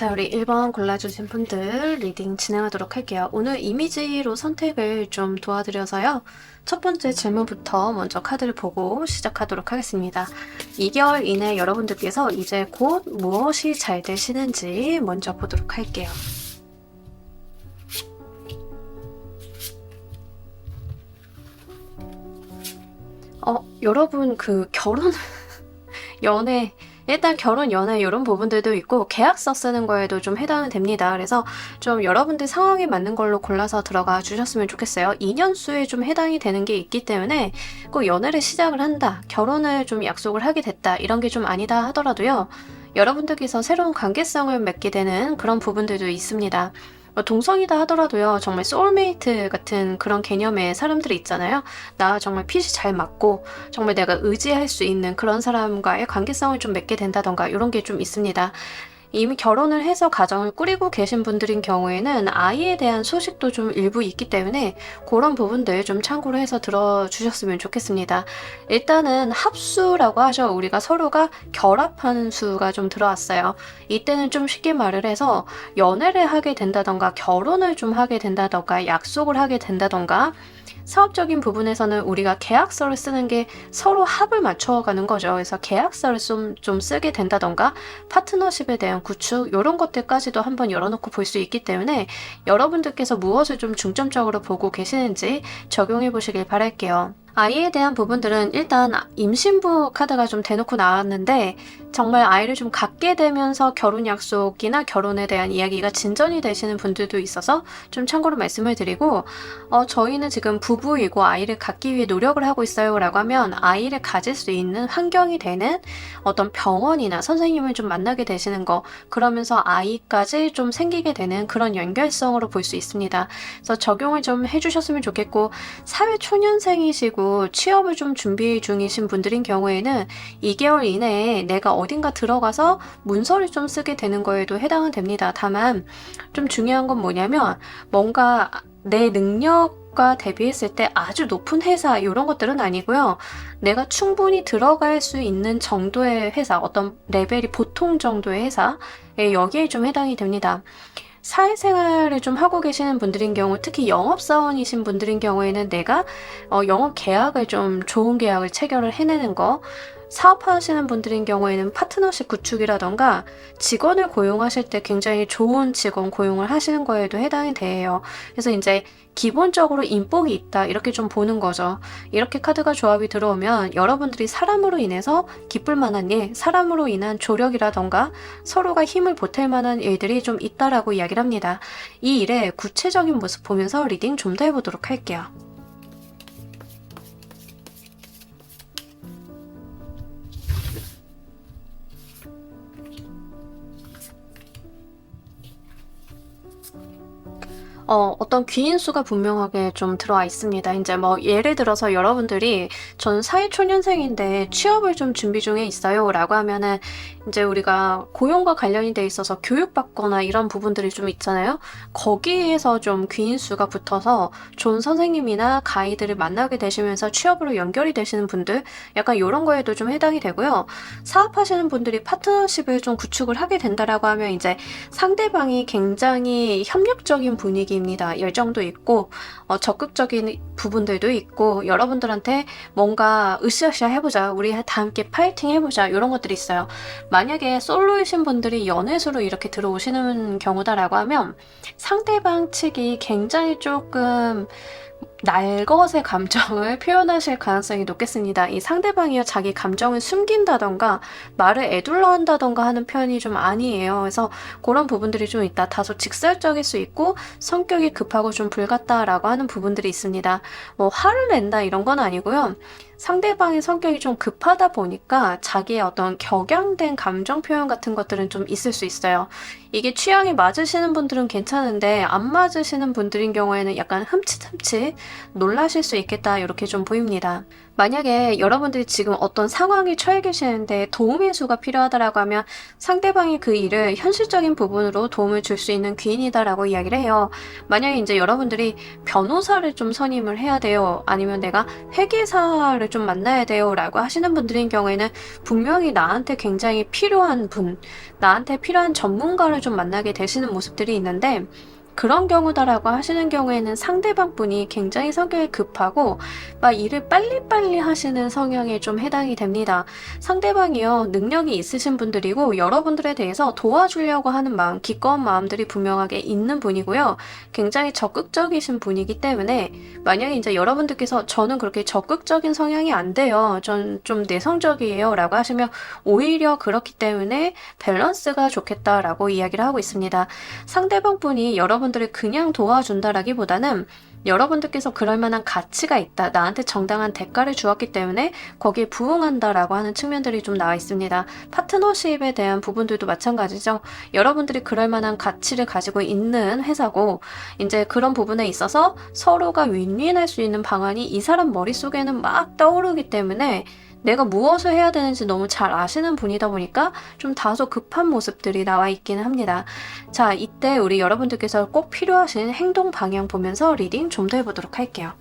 자, 우리 1번 골라주신 분들 리딩 진행하도록 할게요. 오늘 이미지로 선택을 좀 도와드려서요. 첫 번째 질문부터 먼저 카드를 보고 시작하도록 하겠습니다. 2개월 이내 여러분들께서 이제 곧 무엇이 잘 되시는지 먼저 보도록 할게요. 여러분 결혼, 연애, 일단 결혼, 연애 이런 부분들도 있고 계약서 쓰는 거에도 좀 해당은 됩니다. 그래서 좀 여러분들 상황에 맞는 걸로 골라서 들어가 주셨으면 좋겠어요. 2년수에 좀 해당이 되는 게 있기 때문에 꼭 연애를 시작을 한다, 결혼을 좀 약속을 하게 됐다 이런 게 좀 아니다 하더라도요. 여러분들께서 새로운 관계성을 맺게 되는 그런 부분들도 있습니다. 동성이다 하더라도요, 정말 소울메이트 같은 그런 개념의 사람들이 있잖아요. 나 정말 핏이 잘 맞고 정말 내가 의지할 수 있는 그런 사람과의 관계성을 좀 맺게 된다던가 이런 게 좀 있습니다. 이미 결혼을 해서 가정을 꾸리고 계신 분들인 경우에는 아이에 대한 소식도 좀 일부 있기 때문에 그런 부분들 좀 참고로 해서 들어주셨으면 좋겠습니다. 일단은 합수라고 하죠. 우리가 서로가 결합하는 수가 좀 들어왔어요. 이때는 좀 쉽게 말을 해서 연애를 하게 된다던가 결혼을 좀 하게 된다던가 약속을 하게 된다던가 사업적인 부분에서는 우리가 계약서를 쓰는 게 서로 합을 맞춰가는 거죠. 그래서 계약서를 좀 쓰게 된다던가 파트너십에 대한 구축 이런 것들까지도 한번 열어놓고 볼 수 있기 때문에 여러분들께서 무엇을 좀 중점적으로 보고 계시는지 적용해 보시길 바랄게요. 아이에 대한 부분들은 일단 임신부 카드가 좀 대놓고 나왔는데 정말 아이를 좀 갖게 되면서 결혼 약속이나 결혼에 대한 이야기가 진전이 되시는 분들도 있어서 좀 참고로 말씀을 드리고, 저희는 지금 부부이고 아이를 갖기 위해 노력을 하고 있어요 라고 하면 아이를 가질 수 있는 환경이 되는 어떤 병원이나 선생님을 좀 만나게 되시는 거, 그러면서 아이까지 좀 생기게 되는 그런 연결성으로 볼 수 있습니다. 그래서 적용을 좀 해주셨으면 좋겠고, 사회 초년생이시고 취업을 좀 준비 중이신 분들인 경우에는 2개월 이내에 내가 어딘가 들어가서 문서를 좀 쓰게 되는 거에도 해당은 됩니다. 다만 좀 중요한 건 뭐냐면 뭔가 내 능력과 대비했을 때 아주 높은 회사 이런 것들은 아니고요. 내가 충분히 들어갈 수 있는 정도의 회사, 어떤 레벨이 보통 정도의 회사, 여기에 좀 해당이 됩니다. 사회생활을 좀 하고 계시는 분들인 경우, 특히 영업사원이신 분들인 경우에는 내가 영업 계약을 좀 좋은 계약을 체결을 해내는 거, 사업하시는 분들인 경우에는 파트너십 구축이라던가 직원을 고용하실 때 굉장히 좋은 직원 고용을 하시는 거에도 해당이 돼요. 그래서 이제 기본적으로 인복이 있다 이렇게 좀 보는 거죠. 이렇게 카드가 조합이 들어오면 여러분들이 사람으로 인해서 기쁠 만한 일, 사람으로 인한 조력이라던가 서로가 힘을 보탤 만한 일들이 좀 있다라고 이야기를 합니다. 이 일의 구체적인 모습 보면서 리딩 좀 더 해보도록 할게요. 어떤 귀인수가 분명하게 좀 들어와 있습니다. 이제 뭐 예를 들어서 여러분들이 전 사회초년생인데 취업을 좀 준비 중에 있어요 라고 하면은 이제 우리가 고용과 관련이 돼 있어서 교육받거나 이런 부분들이 좀 있잖아요. 거기에서 좀 귀인수가 붙어서 좋은 선생님이나 가이드를 만나게 되시면서 취업으로 연결이 되시는 분들, 약간 이런 거에도 좀 해당이 되고요. 사업하시는 분들이 파트너십을 좀 구축을 하게 된다라고 하면 이제 상대방이 굉장히 협력적인 분위기입니다. 열정도 있고 적극적인 부분들도 있고 여러분들한테 뭔가 으쌰으쌰 해보자, 우리 다 함께 파이팅 해보자 이런 것들이 있어요. 만약에 솔로이신 분들이 연애수로 이렇게 들어오시는 경우다라고 하면 상대방 측이 굉장히 조금 날것의 감정을 표현하실 가능성이 높겠습니다. 이 상대방이 자기 감정을 숨긴다던가 말을 에둘러 한다던가 하는 표현이 좀 아니에요. 그래서 그런 부분들이 좀 있다. 다소 직설적일 수 있고 성격이 급하고 좀 불같다라고 하는 부분들이 있습니다. 뭐 화를 낸다 이런 건 아니고요. 상대방의 성격이 좀 급하다 보니까 자기의 어떤 격양된 감정 표현 같은 것들은 좀 있을 수 있어요. 이게 취향이 맞으시는 분들은 괜찮은데 안 맞으시는 분들인 경우에는 약간 흠칫흠칫 놀라실 수 있겠다 이렇게 좀 보입니다. 만약에 여러분들이 지금 어떤 상황에 처해 계시는데 도움의 수가 필요하다라고 하면 상대방이 그 일을 현실적인 부분으로 도움을 줄 수 있는 귀인이다라고 이야기를 해요. 만약에 이제 여러분들이 변호사를 좀 선임을 해야 돼요. 아니면 내가 회계사를 좀 만나야 돼요 라고 하시는 분들인 경우에는 분명히 나한테 굉장히 필요한 분, 나한테 필요한 전문가를 좀 만나게 되시는 모습들이 있는데, 그런 경우다라고 하시는 경우에는 상대방 분이 굉장히 성격이 급하고 막 일을 빨리빨리 하시는 성향에 좀 해당이 됩니다. 상대방이요, 능력이 있으신 분들이고 여러분들에 대해서 도와주려고 하는 마음, 기꺼운 마음들이 분명하게 있는 분이고요. 굉장히 적극적이신 분이기 때문에 만약에 이제 여러분들께서 저는 그렇게 적극적인 성향이 안 돼요, 전 좀 내성적이에요 라고 하시면 오히려 그렇기 때문에 밸런스가 좋겠다라고 이야기를 하고 있습니다. 상대방 분이 여러분들을 그냥 도와준다라기보다는 여러분들께서 그럴 만한 가치가 있다, 나한테 정당한 대가를 주었기 때문에 거기에 부응한다라고 하는 측면들이 좀 나와 있습니다. 파트너십에 대한 부분들도 마찬가지죠. 여러분들이 그럴 만한 가치를 가지고 있는 회사고 이제 그런 부분에 있어서 서로가 윈윈할 수 있는 방안이 이 사람 머릿속에는 막 떠오르기 때문에 내가 무엇을 해야 되는지 너무 잘 아시는 분이다 보니까 좀 다소 급한 모습들이 나와 있기는 합니다. 자, 이때 우리 여러분들께서 꼭 필요하신 행동 방향 보면서 리딩 좀 더 해보도록 할게요.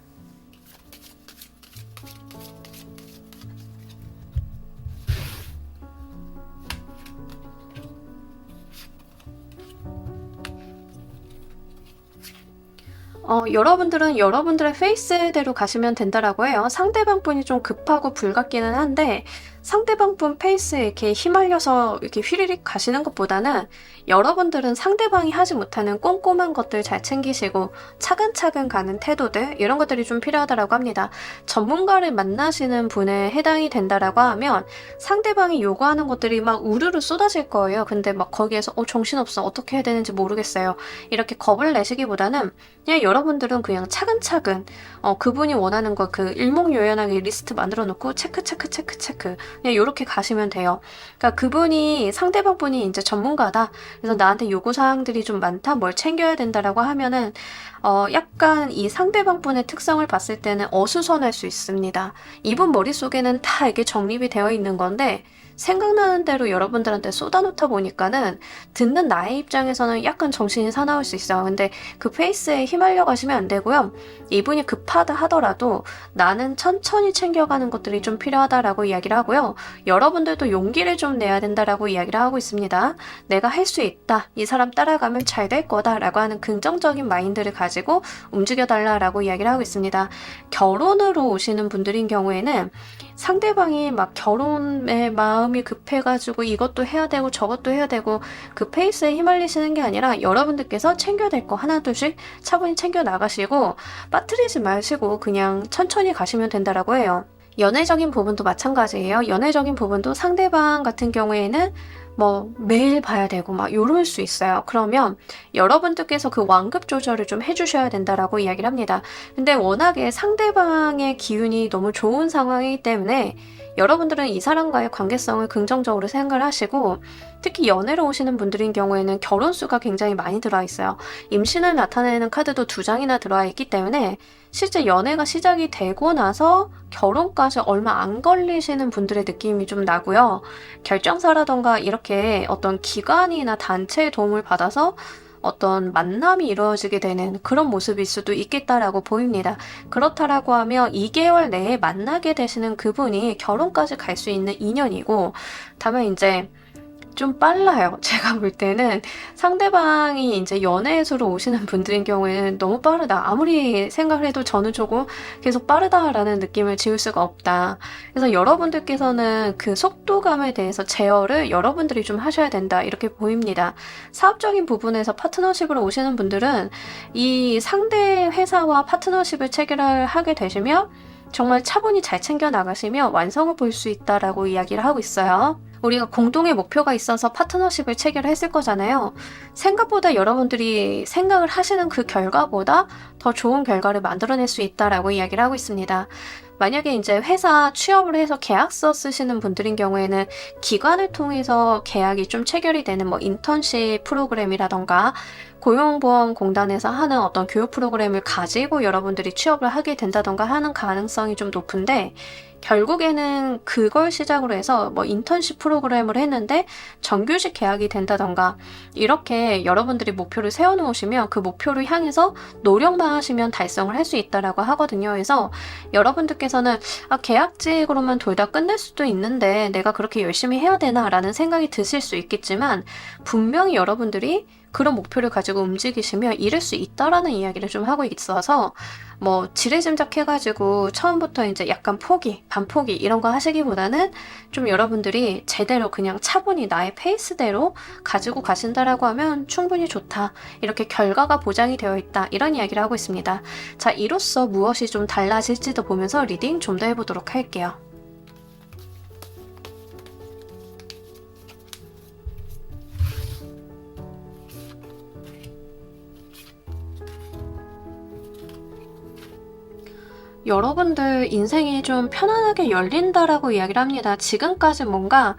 여러분들은 여러분들의 페이스대로 가시면 된다라고 해요. 상대방 분이 좀 급하고 불같기는 한데 상대방 분 페이스에 이렇게 휘말려서 이렇게 휘리릭 가시는 것보다는 여러분들은 상대방이 하지 못하는 꼼꼼한 것들 잘 챙기시고 차근차근 가는 태도들, 이런 것들이 좀 필요하다라고 합니다. 전문가를 만나시는 분에 해당이 된다라고 하면 상대방이 요구하는 것들이 막 우르르 쏟아질 거예요. 근데 막 거기에서 정신없어, 어떻게 해야 되는지 모르겠어요, 이렇게 겁을 내시기보다는 그냥 여러분들은 그냥 차근차근 그분이 원하는 거 그 일목요연하게 리스트 만들어 놓고 체크 그냥 이렇게 가시면 돼요. 그러니까 그분이, 상대방 분이 이제 전문가다, 그래서 나한테 요구사항들이 좀 많다, 뭘 챙겨야 된다라고 하면은 약간 이 상대방 분의 특성을 봤을 때는 어수선할 수 있습니다. 이분 머릿속에는 다 이게 정립이 되어 있는 건데 생각나는 대로 여러분들한테 쏟아놓다 보니까는 듣는 나의 입장에서는 약간 정신이 사나울 수 있어요. 근데 그 페이스에 휘말려 가시면 안 되고요. 이분이 급하다 하더라도 나는 천천히 챙겨가는 것들이 좀 필요하다라고 이야기를 하고요. 여러분들도 용기를 좀 내야 된다라고 이야기를 하고 있습니다. 내가 할 수 있다, 이 사람 따라가면 잘 될 거다라고 하는 긍정적인 마인드를 가지고 움직여달라라고 이야기를 하고 있습니다. 결혼으로 오시는 분들인 경우에는 상대방이 막 결혼에 마음이 급해가지고 이것도 해야 되고 저것도 해야 되고 그 페이스에 휘말리시는 게 아니라 여러분들께서 챙겨야 될 거 하나 둘씩 차분히 챙겨 나가시고 빠뜨리지 마시고 그냥 천천히 가시면 된다라고 해요. 연애적인 부분도 마찬가지예요. 연애적인 부분도 상대방 같은 경우에는 뭐 매일 봐야 되고 막 요럴 수 있어요. 그러면 여러분들께서 그 완급 조절을 좀 해주셔야 된다라고 이야기를 합니다. 근데 워낙에 상대방의 기운이 너무 좋은 상황이기 때문에 여러분들은 이 사람과의 관계성을 긍정적으로 생각을 하시고, 특히 연애로 오시는 분들인 경우에는 결혼 수가 굉장히 많이 들어와 있어요. 임신을 나타내는 카드도 2장이나 들어와 있기 때문에 실제 연애가 시작이 되고 나서 결혼까지 얼마 안 걸리시는 분들의 느낌이 좀 나고요. 결정사라던가 이렇게 어떤 기관이나 단체의 도움을 받아서 어떤 만남이 이루어지게 되는 그런 모습일 수도 있겠다라고 보입니다. 그렇다라고 하면 2개월 내에 만나게 되시는 그분이 결혼까지 갈 수 있는 인연이고, 다만 이제 좀 빨라요. 제가 볼 때는 상대방이 이제 연애수로 오시는 분들인 경우에는 너무 빠르다, 아무리 생각을 해도 저는 조금 계속 빠르다라는 느낌을 지울 수가 없다. 그래서 여러분들께서는 그 속도감에 대해서 제어를 여러분들이 좀 하셔야 된다, 이렇게 보입니다. 사업적인 부분에서 파트너십으로 오시는 분들은 이 상대 회사와 파트너십을 체결을 하게 되시면 정말 차분히 잘 챙겨 나가시며 완성을 볼 수 있다라고 이야기를 하고 있어요. 우리가 공동의 목표가 있어서 파트너십을 체결했을 거잖아요. 생각보다 여러분들이 생각을 하시는 그 결과보다 더 좋은 결과를 만들어낼 수 있다라고 이야기를 하고 있습니다. 만약에 이제 회사 취업을 해서 계약서 쓰시는 분들인 경우에는 기관을 통해서 계약이 좀 체결이 되는 뭐 인턴십 프로그램이라던가 고용보험공단에서 하는 어떤 교육 프로그램을 가지고 여러분들이 취업을 하게 된다던가 하는 가능성이 좀 높은데, 결국에는 그걸 시작으로 해서 뭐 인턴십 프로그램을 했는데 정규직 계약이 된다던가, 이렇게 여러분들이 목표를 세워놓으시면 그 목표를 향해서 노력만 하시면 달성을 할 수 있다라고 하거든요. 그래서 여러분들께서는 계약직으로만 돌다 끝낼 수도 있는데 내가 그렇게 열심히 해야 되나 라는 생각이 드실 수 있겠지만, 분명히 여러분들이 그런 목표를 가지고 움직이시면 이룰 수 있다라는 이야기를 좀 하고 있어서, 뭐 지레짐작해가지고 처음부터 이제 약간 포기, 반포기 이런 거 하시기보다는 좀 여러분들이 제대로 그냥 차분히 나의 페이스대로 가지고 가신다라고 하면 충분히 좋다, 이렇게 결과가 보장이 되어 있다, 이런 이야기를 하고 있습니다. 자, 이로써 무엇이 좀 달라질지도 보면서 리딩 좀 더 해보도록 할게요. 여러분들 인생이 좀 편안하게 열린다라고 이야기를 합니다. 지금까지 뭔가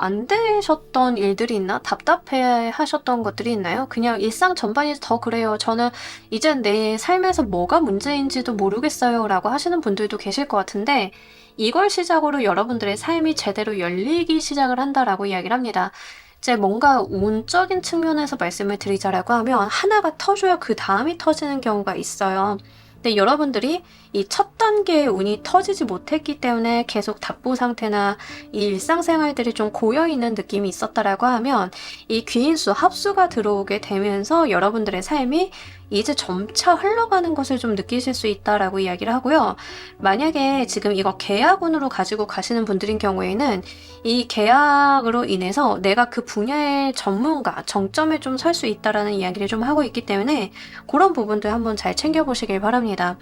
안 되셨던 일들이 있나? 답답해 하셨던 것들이 있나요? 그냥 일상 전반이 더 그래요. 저는 이젠 내 삶에서 뭐가 문제인지도 모르겠어요 라고 하시는 분들도 계실 것 같은데, 이걸 시작으로 여러분들의 삶이 제대로 열리기 시작을 한다라고 이야기를 합니다. 이제 뭔가 운적인 측면에서 말씀을 드리자라고 하면 하나가 터져야 그 다음이 터지는 경우가 있어요. 근데 여러분들이 이 첫 단계의 운이 터지지 못했기 때문에 계속 답보 상태나 이 일상생활들이 좀 고여있는 느낌이 있었다라고 하면, 이 귀인수, 합수가 들어오게 되면서 여러분들의 삶이 이제 점차 흘러가는 것을 좀 느끼실 수 있다라고 이야기를 하고요. 만약에 지금 이거 계약운으로 가지고 가시는 분들인 경우에는 이 계약으로 인해서 내가 그 분야의 전문가, 정점에 좀 설 수 있다라는 이야기를 좀 하고 있기 때문에 그런 부분들 한번 잘 챙겨보시길 바랍니다.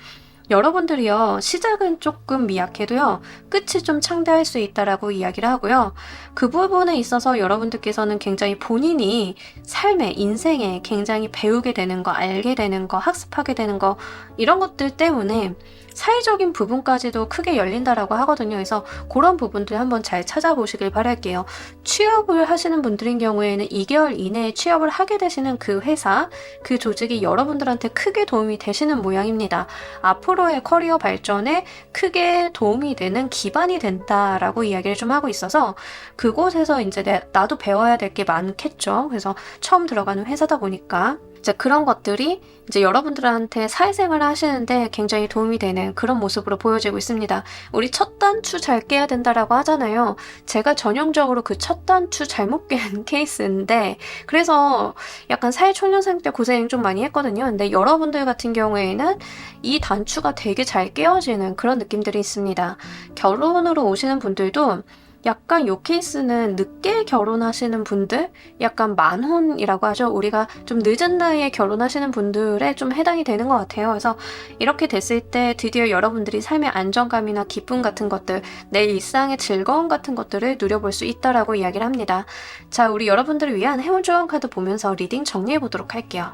여러분들이요, 시작은 조금 미약해도요, 끝이 좀 창대할 수 있다라고 이야기를 하고요. 그 부분에 있어서 여러분들께서는 굉장히 본인이 삶에, 인생에 굉장히 배우게 되는 거, 알게 되는 거, 학습하게 되는 거, 이런 것들 때문에 사회적인 부분까지도 크게 열린다라고 하거든요. 그래서 그런 부분들 한번 잘 찾아보시길 바랄게요. 취업을 하시는 분들인 경우에는 2개월 이내에 취업을 하게 되시는 그 회사, 그 조직이 여러분들한테 크게 도움이 되시는 모양입니다. 앞으로의 커리어 발전에 크게 도움이 되는 기반이 된다라고 이야기를 좀 하고 있어서, 그곳에서 이제 나도 배워야 될 게 많겠죠. 그래서 처음 들어가는 회사다 보니까 이제 그런 것들이 이제 여러분들한테 사회생활을 하시는데 굉장히 도움이 되는 그런 모습으로 보여지고 있습니다. 우리 첫 단추 잘 깨야 된다라고 하잖아요. 제가 전형적으로 그 첫 단추 잘못 깬 케이스인데, 그래서 약간 사회초년생 때 고생 좀 많이 했거든요. 근데 여러분들 같은 경우에는 이 단추가 되게 잘 깨어지는 그런 느낌들이 있습니다. 결혼으로 오시는 분들도 약간 요 케이스는 늦게 결혼하시는 분들, 약간 만혼이라고 하죠. 우리가 좀 늦은 나이에 결혼하시는 분들에 좀 해당이 되는 것 같아요. 그래서 이렇게 됐을 때 드디어 여러분들이 삶의 안정감이나 기쁨 같은 것들, 내 일상의 즐거움 같은 것들을 누려볼 수 있다라고 이야기를 합니다. 자, 우리 여러분들을 위한 행운 조언 카드 보면서 리딩 정리해 보도록 할게요.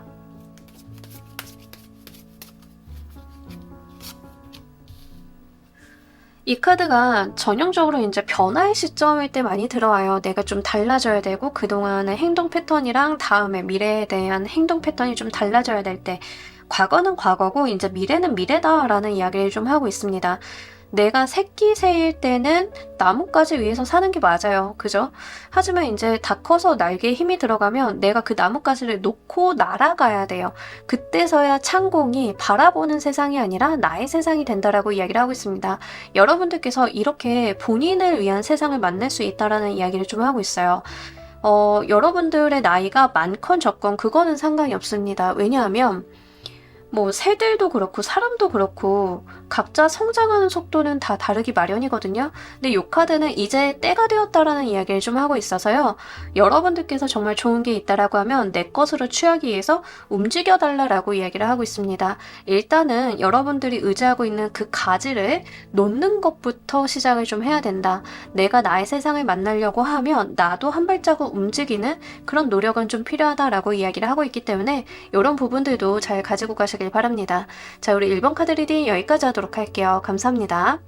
이 카드가 전형적으로 이제 변화의 시점일 때 많이 들어와요. 내가 좀 달라져야 되고, 그동안의 행동 패턴이랑 다음에 미래에 대한 행동 패턴이 좀 달라져야 될 때, 과거는 과거고 이제 미래는 미래다라는 이야기를 좀 하고 있습니다. 내가 새끼 새일 때는 나뭇가지 위에서 사는 게 맞아요. 그죠? 하지만 이제 다 커서 날개에 힘이 들어가면 내가 그 나뭇가지를 놓고 날아가야 돼요. 그때서야 창공이 바라보는 세상이 아니라 나의 세상이 된다라고 이야기를 하고 있습니다. 여러분들께서 이렇게 본인을 위한 세상을 만날 수 있다라는 이야기를 좀 하고 있어요. 여러분들의 나이가 많건 적건 그거는 상관이 없습니다. 왜냐하면 뭐 새들도 그렇고 사람도 그렇고 각자 성장하는 속도는 다 다르기 마련이거든요. 근데 이 카드는 이제 때가 되었다라는 이야기를 좀 하고 있어서요. 여러분들께서 정말 좋은 게 있다라고 하면 내 것으로 취하기 위해서 움직여 달라라고 이야기를 하고 있습니다. 일단은 여러분들이 의지하고 있는 그 가지를 놓는 것부터 시작을 좀 해야 된다. 내가 나의 세상을 만나려고 하면 나도 한 발자국 움직이는 그런 노력은 좀 필요하다라고 이야기를 하고 있기 때문에 이런 부분들도 잘 가지고 가시길 바랍니다. 자, 우리 1번 카드 리딩 여기까지 하도록 할게요. 감사합니다.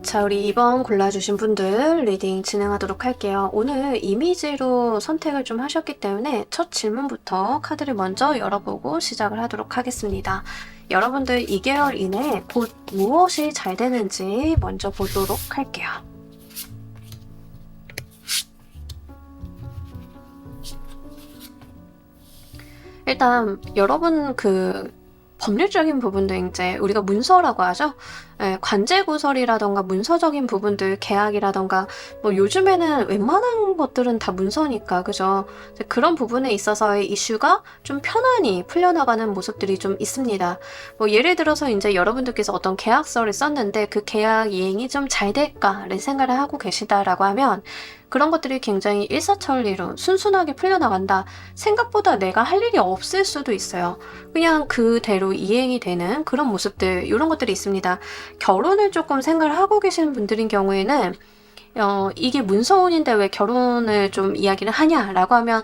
자, 우리 2번 골라주신 분들 리딩 진행하도록 할게요. 오늘 이미지로 선택을 좀 하셨기 때문에 첫 질문부터 카드를 먼저 열어보고 시작을 하도록 하겠습니다. 여러분들 2개월 이내에 곧 무엇이 잘 되는지 먼저 보도록 할게요. 일단 여러분 법률적인 부분도 이제 우리가 문서라고 하죠. 관제구설이라던가 문서적인 부분들, 계약이라던가 뭐 요즘에는 웬만한 것들은 다 문서니까 그죠? 그런 부분에 있어서의 이슈가 좀 편안히 풀려나가는 모습들이 좀 있습니다. 뭐 예를 들어서 이제 여러분들께서 어떤 계약서를 썼는데 그 계약 이행이 좀 잘 될까를 생각을 하고 계시다라고 하면 그런 것들이 굉장히 일사천리로 순순하게 풀려나간다. 생각보다 내가 할 일이 없을 수도 있어요. 그냥 그대로 이행이 되는 그런 모습들, 이런 것들이 있습니다. 결혼을 조금 생각을 하고 계시는 분들인 경우에는 이게 문서혼인데 왜 결혼을 좀 이야기를 하냐라고 하면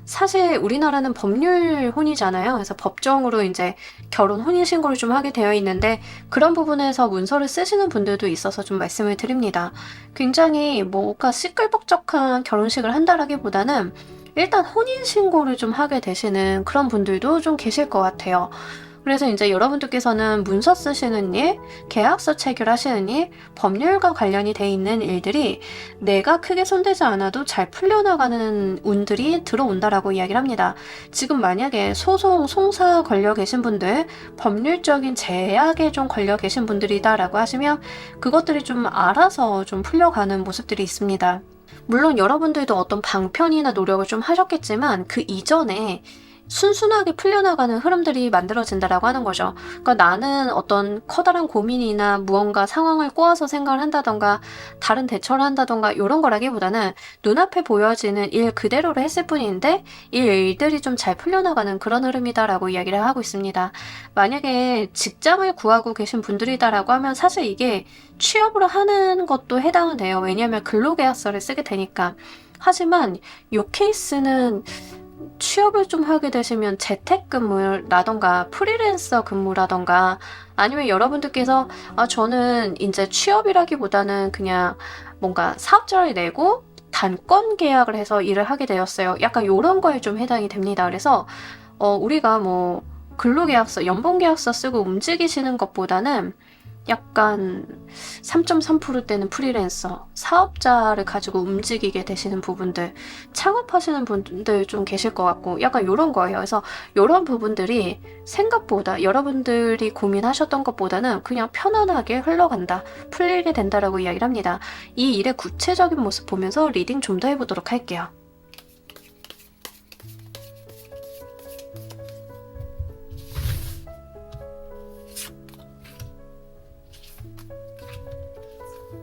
사실 우리나라는 법률 혼이잖아요. 그래서 법정으로 이제 결혼 혼인신고를 좀 하게 되어 있는데 그런 부분에서 문서를 쓰시는 분들도 있어서 좀 말씀을 드립니다. 굉장히 뭐가 시끌벅적한 결혼식을 한다라기보다는 일단 혼인신고를 좀 하게 되시는 그런 분들도 좀 계실 것 같아요. 그래서 이제 여러분들께서는 문서 쓰시는 일, 계약서 체결하시는 일, 법률과 관련이 돼 있는 일들이 내가 크게 손대지 않아도 잘 풀려나가는 운들이 들어온다라고 이야기를 합니다. 지금 만약에 소송, 송사 걸려 계신 분들, 법률적인 제약에 좀 걸려 계신 분들이다라고 하시면 그것들이 좀 알아서 좀 풀려가는 모습들이 있습니다. 물론 여러분들도 어떤 방편이나 노력을 좀 하셨겠지만 그 이전에 순순하게 풀려나가는 흐름들이 만들어진다라고 하는 거죠. 그러니까 나는 어떤 커다란 고민이나 무언가 상황을 꼬아서 생각을 한다던가 다른 대처를 한다던가 이런 거라기보다는 눈앞에 보여지는 일 그대로를 했을 뿐인데 이 일들이 좀 잘 풀려나가는 그런 흐름이다라고 이야기를 하고 있습니다. 만약에 직장을 구하고 계신 분들이다라고 하면 사실 이게 취업을 하는 것도 해당은 돼요. 왜냐하면 근로계약서를 쓰게 되니까. 하지만 이 케이스는 취업을 좀 하게 되시면 재택근무라던가 프리랜서 근무라던가 아니면 여러분들께서 저는 이제 취업이라기보다는 그냥 뭔가 사업자를 내고 단건 계약을 해서 일을 하게 되었어요. 약간 이런 거에 좀 해당이 됩니다. 그래서 우리가 뭐 근로계약서, 연봉계약서 쓰고 움직이시는 것보다는 약간 3.3%대는 프리랜서, 사업자를 가지고 움직이게 되시는 부분들, 창업하시는 분들 좀 계실 것 같고 약간 이런 거예요. 그래서 이런 부분들이 생각보다 여러분들이 고민하셨던 것보다는 그냥 편안하게 흘러간다, 풀리게 된다라고 이야기를 합니다. 이 일의 구체적인 모습 보면서 리딩 좀 더 해보도록 할게요.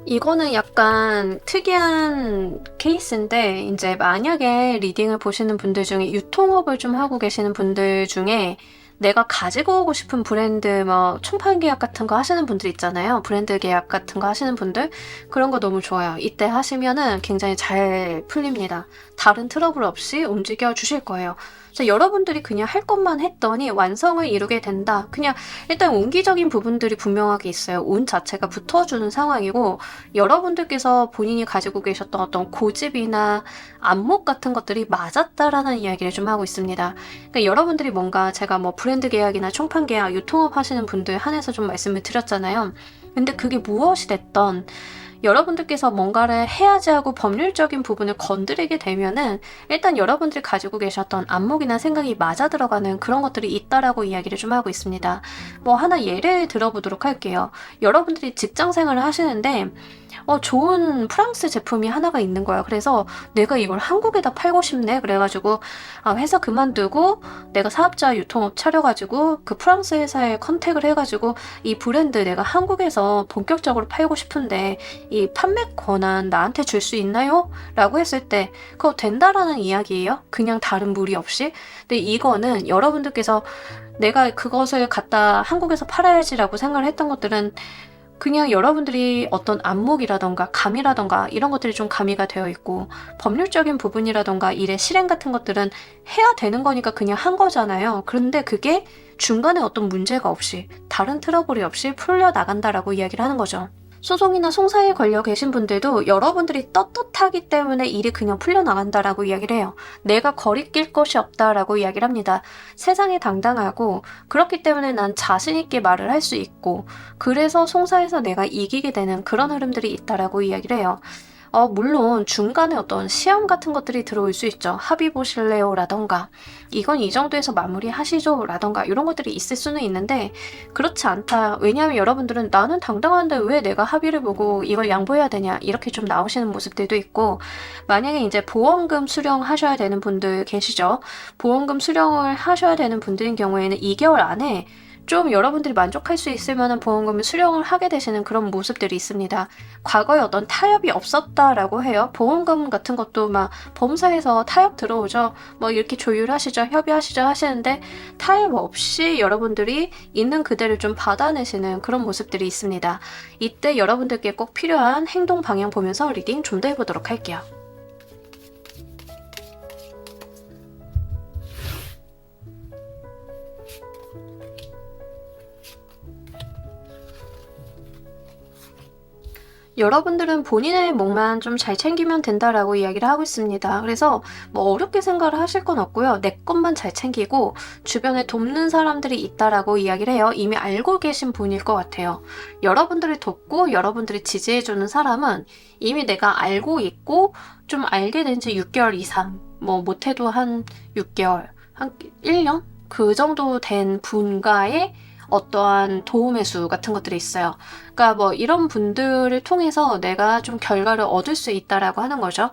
이거는 약간 특이한 케이스인데 이제 만약에 리딩을 보시는 분들 중에 유통업을 좀 하고 계시는 분들 중에 내가 가지고 오고 싶은 브랜드 뭐 총판 계약 같은 거 하시는 분들 있잖아요. 브랜드 계약 같은 거 하시는 분들 그런 거 너무 좋아요. 이때 하시면은 굉장히 잘 풀립니다. 다른 트러블 없이 움직여 주실 거예요. 그래서 여러분들이 그냥 할 것만 했더니 완성을 이루게 된다. 그냥 일단 운기적인 부분들이 분명하게 있어요. 운 자체가 붙어주는 상황이고 여러분들께서 본인이 가지고 계셨던 어떤 고집이나 안목 같은 것들이 맞았다라는 이야기를 좀 하고 있습니다. 그러니까 여러분들이 뭔가 제가 뭐 브랜드 계약이나 총판 계약, 유통업 하시는 분들 한해서 좀 말씀을 드렸잖아요. 근데 그게 무엇이 됐던 여러분들께서 뭔가를 해야지 하고 법률적인 부분을 건드리게 되면은 일단 여러분들이 가지고 계셨던 안목이나 생각이 맞아 들어가는 그런 것들이 있다라고 이야기를 좀 하고 있습니다. 뭐 하나 예를 들어보도록 할게요. 여러분들이 직장 생활을 하시는데 좋은 프랑스 제품이 하나가 있는 거야. 그래서 내가 이걸 한국에다 팔고 싶네. 그래가지고 회사 그만두고 내가 사업자 유통업 차려가지고 그 프랑스 회사에 컨택을 해가지고 이 브랜드 내가 한국에서 본격적으로 팔고 싶은데 이 판매 권한 나한테 줄 수 있나요? 라고 했을 때 그거 된다라는 이야기예요. 그냥 다른 무리 없이. 근데 이거는 여러분들께서 내가 그것을 갖다 한국에서 팔아야지라고 생각을 했던 것들은 그냥 여러분들이 어떤 안목이라던가 감이라던가 이런 것들이 좀 가미가 되어 있고 법률적인 부분이라던가 일의 실행 같은 것들은 해야 되는 거니까 그냥 한 거잖아요. 그런데 그게 중간에 어떤 문제가 없이 다른 트러블이 없이 풀려 나간다라고 이야기를 하는 거죠. 소송이나 송사에 걸려 계신 분들도 여러분들이 떳떳하기 때문에 일이 그냥 풀려나간다라고 이야기를 해요. 내가 거리낄 것이 없다라고 이야기를 합니다. 세상에 당당하고 그렇기 때문에 난 자신 있게 말을 할 수 있고 그래서 송사에서 내가 이기게 되는 그런 흐름들이 있다라고 이야기를 해요. 물론 중간에 어떤 시험 같은 것들이 들어올 수 있죠. 합의 보실래요? 라던가 이건 이 정도에서 마무리하시죠? 라던가 이런 것들이 있을 수는 있는데 그렇지 않다. 왜냐하면 여러분들은 나는 당당한데 왜 내가 합의를 보고 이걸 양보해야 되냐 이렇게 좀 나오시는 모습들도 있고 만약에 이제 보험금 수령하셔야 되는 분들 계시죠. 보험금 수령을 하셔야 되는 분들인 경우에는 2개월 안에 좀 여러분들이 만족할 수 있을 만한 보험금을 수령을 하게 되시는 그런 모습들이 있습니다. 과거에 어떤 타협이 없었다라고 해요. 보험금 같은 것도 막 보험사에서 타협 들어오죠. 뭐 이렇게 조율하시죠, 협의하시죠 하시는데 타협 없이 여러분들이 있는 그대로 좀 받아내시는 그런 모습들이 있습니다. 이때 여러분들께 꼭 필요한 행동 방향 보면서 리딩 좀 더 해보도록 할게요. 여러분들은 본인의 몫만 좀 잘 챙기면 된다라고 이야기를 하고 있습니다. 그래서 뭐 어렵게 생각을 하실 건 없고요. 내 것만 잘 챙기고 주변에 돕는 사람들이 있다라고 이야기를 해요. 이미 알고 계신 분일 것 같아요. 여러분들을 돕고 여러분들이 지지해주는 사람은 이미 내가 알고 있고 좀 알게 된 지 6개월 이상, 뭐 못해도 한 6개월, 한 1년? 그 정도 된 분과의 어떠한 도움의 수 같은 것들이 있어요. 그러니까 뭐 이런 분들을 통해서 내가 좀 결과를 얻을 수 있다라고 하는 거죠.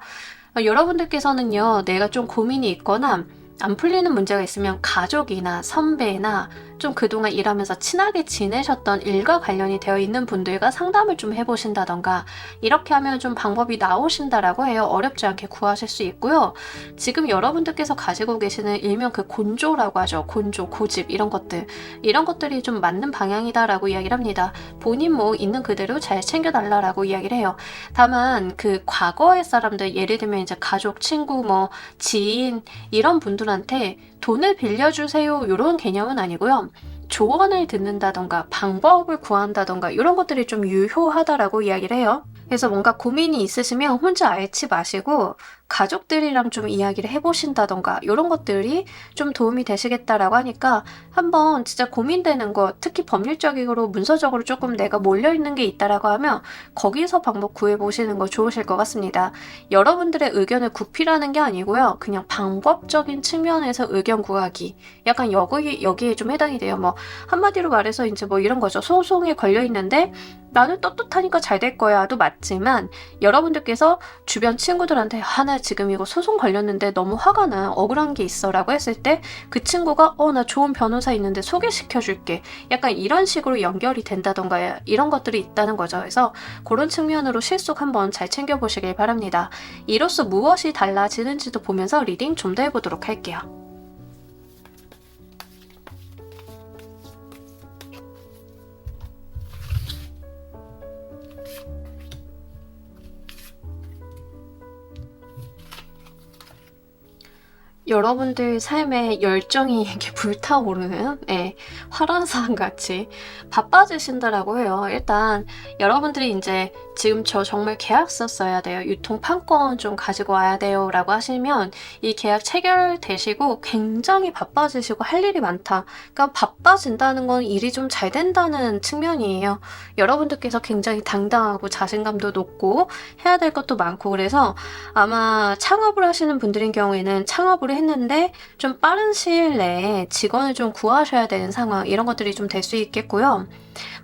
여러분들께서는요, 내가 좀 고민이 있거나 안 풀리는 문제가 있으면 가족이나 선배나 좀 그동안 일하면서 친하게 지내셨던 일과 관련이 되어 있는 분들과 상담을 좀 해보신다던가 이렇게 하면 좀 방법이 나오신다라고 해요. 어렵지 않게 구하실 수 있고요. 지금 여러분들께서 가지고 계시는 일명 그 곤조라고 하죠. 곤조, 고집 이런 것들이 좀 맞는 방향이다라고 이야기를 합니다. 본인 뭐 있는 그대로 잘 챙겨달라라고 이야기를 해요. 다만 그 과거의 사람들 예를 들면 이제 가족, 친구, 뭐 지인 이런 분들한테 돈을 빌려주세요 이런 개념은 아니고요. 조언을 듣는다던가 방법을 구한다던가 이런 것들이 좀 유효하다라고 이야기를 해요. 그래서 뭔가 고민이 있으시면 혼자 앓지 마시고 가족들이랑 좀 이야기를 해보신다던가 이런 것들이 좀 도움이 되시겠다라고 하니까 한번 진짜 고민되는 것, 특히 법률적으로 문서적으로 조금 내가 몰려있는 게 있다라고 하면 거기서 방법 구해보시는 거 좋으실 것 같습니다. 여러분들의 의견을 구피라는 게 아니고요. 그냥 방법적인 측면에서 의견 구하기. 약간 여기에 좀 해당이 돼요. 뭐 한마디로 말해서 이제 뭐 이런 거죠. 소송에 걸려있는데 나는 떳떳하니까 잘 될 거야도 맞지만 여러분들께서 주변 친구들한테 나 지금 이거 소송 걸렸는데 너무 화가 나 억울한 게 있어 라고 했을 때 그 친구가 나 좋은 변호사 있는데 소개시켜 줄게 약간 이런 식으로 연결이 된다던가 이런 것들이 있다는 거죠. 그래서 그런 측면으로 실속 한번 잘 챙겨보시길 바랍니다. 이로써 무엇이 달라지는지도 보면서 리딩 좀 더 해보도록 할게요. 여러분들 삶에 열정이 이렇게 불타오르는 활화산 같이 바빠지신다라고 해요. 일단 여러분들이 이제 지금 저 정말 계약서 써야 돼요. 유통판권 좀 가지고 와야 돼요. 라고 하시면 이 계약 체결되시고 굉장히 바빠지시고 할 일이 많다. 그러니까 바빠진다는 건 일이 좀 잘 된다는 측면이에요. 여러분들께서 굉장히 당당하고 자신감도 높고 해야 될 것도 많고 그래서 아마 창업을 하시는 분들인 경우에는 창업을 했는데 좀 빠른 시일 내에 직원을 좀 구하셔야 되는 상황 이런 것들이 좀 될 수 있겠고요.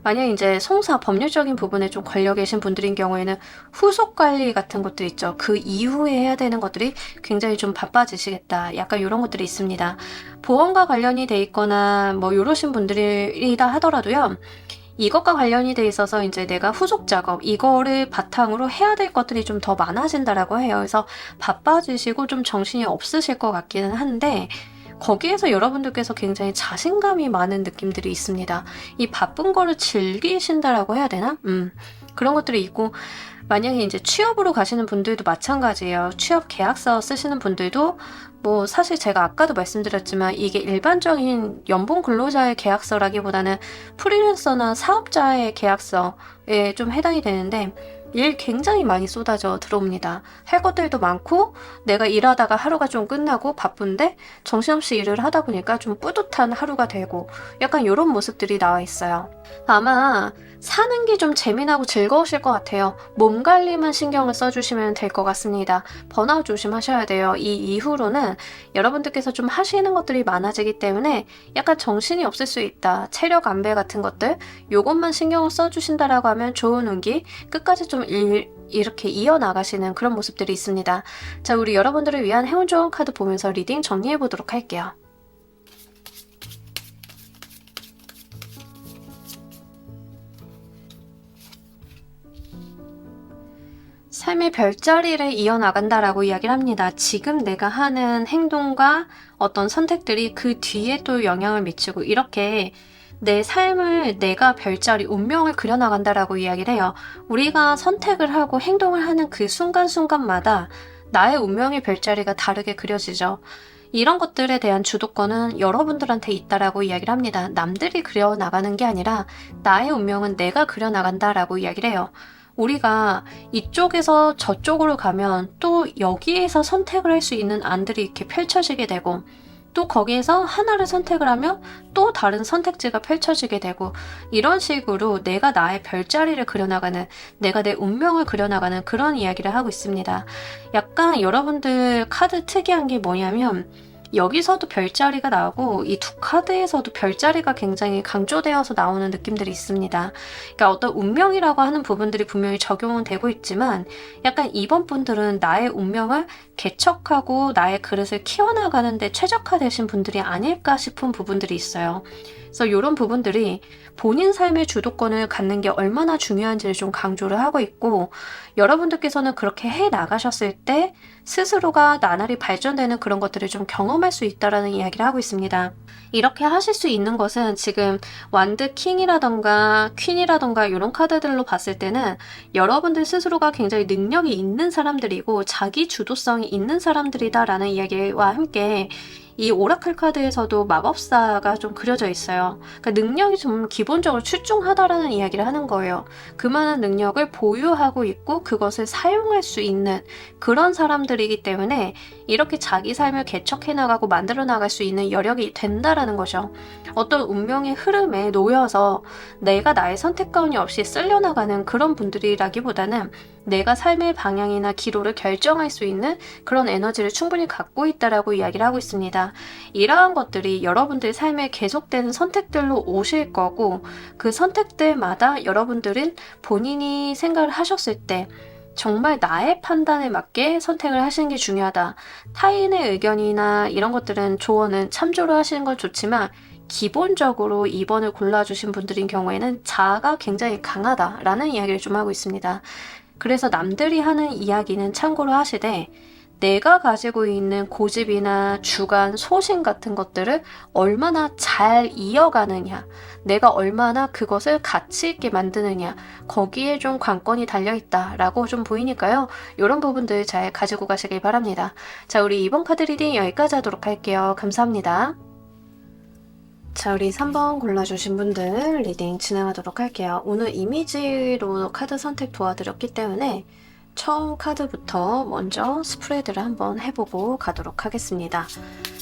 만약 이제 송사 법률적인 부분에 좀 걸려 계신 분들인 경우에는 후속 관리 같은 것들 있죠. 그 이후에 해야 되는 것들이 굉장히 좀 바빠지시겠다. 약간 이런 것들이 있습니다. 보험과 관련이 돼 있거나 뭐 이러신 분들이다 하더라도요. 이것과 관련이 돼 있어서 이제 내가 후속 작업, 이거를 바탕으로 해야 될 것들이 좀 더 많아진다라고 해요. 그래서 바빠지시고 좀 정신이 없으실 것 같기는 한데, 거기에서 여러분들께서 굉장히 자신감이 많은 느낌들이 있습니다. 이 바쁜 거를 즐기신다라고 해야 되나? 그런 것들이 있고, 만약에 이제 취업으로 가시는 분들도 마찬가지예요. 취업 계약서 쓰시는 분들도 뭐 사실 제가 아까도 말씀드렸지만 이게 일반적인 연봉 근로자의 계약서라기보다는 프리랜서나 사업자의 계약서에 좀 해당이 되는데 일 굉장히 많이 쏟아져 들어옵니다. 할 것들도 많고 내가 일하다가 하루가 좀 끝나고 바쁜데 정신없이 일을 하다 보니까 좀 뿌듯한 하루가 되고 약간 이런 모습들이 나와 있어요. 아마 사는 게 좀 재미나고 즐거우실 것 같아요. 몸 관리만 신경을 써주시면 될 것 같습니다. 번아웃 조심하셔야 돼요. 이 이후로는 여러분들께서 좀 하시는 것들이 많아지기 때문에 약간 정신이 없을 수 있다. 체력 안배 같은 것들 요것만 신경을 써주신다라고 하면 좋은 운기 끝까지 좀 이렇게 이어나가시는 그런 모습들이 있습니다. 자, 우리 여러분들을 위한 행운 좋은 카드 보면서 리딩 정리해 보도록 할게요. 삶의 별자리를 이어나간다라고 이야기를 합니다. 지금 내가 하는 행동과 어떤 선택들이 그 뒤에 또 영향을 미치고 이렇게 내 삶을 내가 별자리, 운명을 그려나간다라고 이야기를 해요. 우리가 선택을 하고 행동을 하는 그 순간순간마다 나의 운명의 별자리가 다르게 그려지죠. 이런 것들에 대한 주도권은 여러분들한테 있다라고 이야기를 합니다. 남들이 그려나가는 게 아니라 나의 운명은 내가 그려나간다라고 이야기를 해요. 우리가 이쪽에서 저쪽으로 가면 또 여기에서 선택을 할 수 있는 안들이 이렇게 펼쳐지게 되고 또 거기에서 하나를 선택을 하면 또 다른 선택지가 펼쳐지게 되고 이런 식으로 내가 나의 별자리를 그려나가는 내가 내 운명을 그려나가는 그런 이야기를 하고 있습니다. 약간 여러분들 카드 특이한 게 뭐냐면 여기서도 별자리가 나오고 이 두 카드에서도 별자리가 굉장히 강조되어서 나오는 느낌들이 있습니다. 그러니까 어떤 운명이라고 하는 부분들이 분명히 적용은 되고 있지만 약간 이번 분들은 나의 운명을 개척하고 나의 그릇을 키워나가는 데 최적화되신 분들이 아닐까 싶은 부분들이 있어요. 그래서 이런 부분들이 본인 삶의 주도권을 갖는 게 얼마나 중요한지를 좀 강조를 하고 있고 여러분들께서는 그렇게 해 나가셨을 때 스스로가 나날이 발전되는 그런 것들을 좀 경험할 수 있다라는 이야기를 하고 있습니다. 이렇게 하실 수 있는 것은 지금 완드 킹이라던가 퀸이라던가 이런 카드들로 봤을 때는 여러분들 스스로가 굉장히 능력이 있는 사람들이고 자기 주도성이 있는 사람들이다라는 이야기와 함께 이 오라클 카드에서도 마법사가 좀 그려져 있어요. 그러니까 능력이 좀 기본적으로 출중하다라는 이야기를 하는 거예요. 그만한 능력을 보유하고 있고 그것을 사용할 수 있는 그런 사람들이기 때문에 이렇게 자기 삶을 개척해 나가고 만들어 나갈 수 있는 여력이 된다라는 거죠. 어떤 운명의 흐름에 놓여서 내가 나의 선택권이 없이 쓸려나가는 그런 분들이라기보다는 내가 삶의 방향이나 기로를 결정할 수 있는 그런 에너지를 충분히 갖고 있다라고 이야기를 하고 있습니다. 이러한 것들이 여러분들 삶에 계속되는 선택들로 오실 거고 그 선택들마다 여러분들은 본인이 생각을 하셨을 때 정말 나의 판단에 맞게 선택을 하시는 게 중요하다. 타인의 의견이나 이런 것들은 조언은 참조를 하시는 건 좋지만 기본적으로 2번을 골라주신 분들인 경우에는 자아가 굉장히 강하다라는 이야기를 좀 하고 있습니다. 그래서 남들이 하는 이야기는 참고로 하시되 내가 가지고 있는 고집이나 주관, 소신 같은 것들을 얼마나 잘 이어가느냐, 내가 얼마나 그것을 가치 있게 만드느냐, 거기에 좀 관건이 달려있다라고 좀 보이니까요. 이런 부분들 잘 가지고 가시길 바랍니다. 자, 우리 이번 카드 리딩 여기까지 하도록 할게요. 감사합니다. 자, 우리 3번 골라주신 분들 리딩 진행하도록 할게요. 오늘 이미지로 카드 선택 도와드렸기 때문에 처음 카드부터 먼저 스프레드를 한번 해보고 가도록 하겠습니다.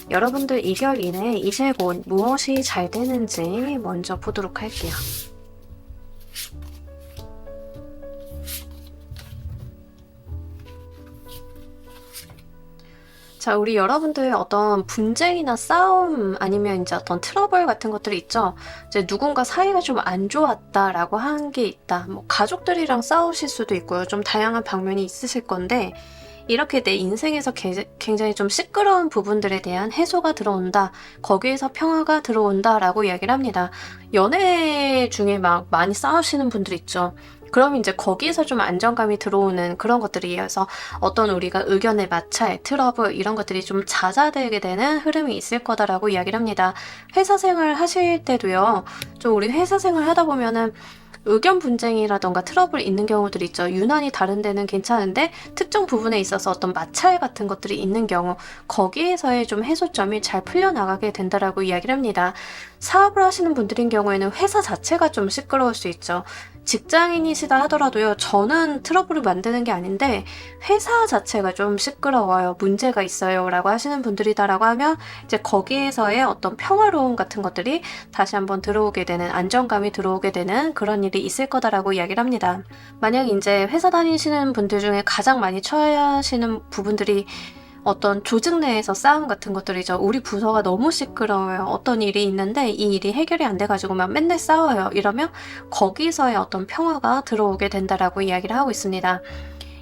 여러분들 2개월 이내에 이제 곧 무엇이 잘 되는지 먼저 보도록 할게요. 자, 우리 여러분들 어떤 분쟁이나 싸움 아니면 이제 어떤 트러블 같은 것들이 있죠. 이제 누군가 사이가 좀 안 좋았다라고 한 게 있다. 뭐 가족들이랑 싸우실 수도 있고요. 좀 다양한 방면이 있으실 건데 이렇게 내 인생에서 굉장히 좀 시끄러운 부분들에 대한 해소가 들어온다. 거기에서 평화가 들어온다라고 이야기를 합니다. 연애 중에 막 많이 싸우시는 분들 있죠. 그럼 이제 거기에서 좀 안정감이 들어오는 그런 것들이어서 어떤 우리가 의견의 마찰, 트러블 이런 것들이 좀 잦아들게 되는 흐름이 있을 거다라고 이야기를 합니다. 회사 생활 하실 때도요. 좀 우리 회사 생활 하다 보면은 의견 분쟁이라던가 트러블이 있는 경우들이 있죠. 유난히 다른 데는 괜찮은데 특정 부분에 있어서 어떤 마찰 같은 것들이 있는 경우, 거기에서의 좀 해소점이 잘 풀려나가게 된다라고 이야기를 합니다. 사업을 하시는 분들인 경우에는 회사 자체가 좀 시끄러울 수 있죠. 직장인이시다 하더라도요, 저는 트러블을 만드는 게 아닌데 회사 자체가 좀 시끄러워요, 문제가 있어요 라고 하시는 분들이다라고 하면 이제 거기에서의 어떤 평화로움 같은 것들이 다시 한번 들어오게 되는, 안정감이 들어오게 되는 그런 일이 있을 거다라고 이야기를 합니다. 만약 이제 회사 다니시는 분들 중에 가장 많이 처하시는 부분들이 어떤 조직 내에서 싸움 같은 것들이죠. 우리 부서가 너무 시끄러워요. 어떤 일이 있는데 이 일이 해결이 안 돼가지고 막 맨날 싸워요. 이러면 거기서의 어떤 평화가 들어오게 된다라고 이야기를 하고 있습니다.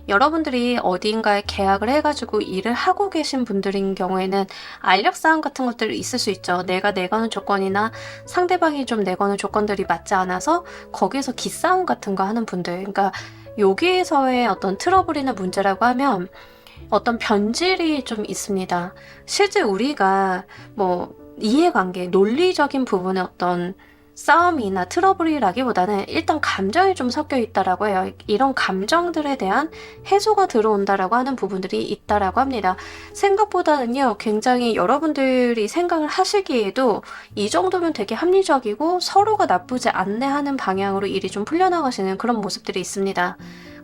여러분들이 어디인가에 계약을 해가지고 일을 하고 계신 분들인 경우에는 알력 싸움 같은 것들이 있을 수 있죠. 내가 내거는 조건이나 상대방이 좀 내거는 조건들이 맞지 않아서 거기에서 기싸움 같은 거 하는 분들, 그러니까 여기에서의 어떤 트러블이나 문제라고 하면 어떤 변질이 좀 있습니다. 실제 우리가 뭐 이해관계, 논리적인 부분의 어떤 싸움이나 트러블이라기보다는 일단 감정이 좀 섞여 있다라고 해요. 이런 감정들에 대한 해소가 들어온다라고 하는 부분들이 있다라고 합니다. 생각보다는요, 굉장히 여러분들이 생각을 하시기에도 이 정도면 되게 합리적이고 서로가 나쁘지 않네 하는 방향으로 일이 좀 풀려나가시는 그런 모습들이 있습니다.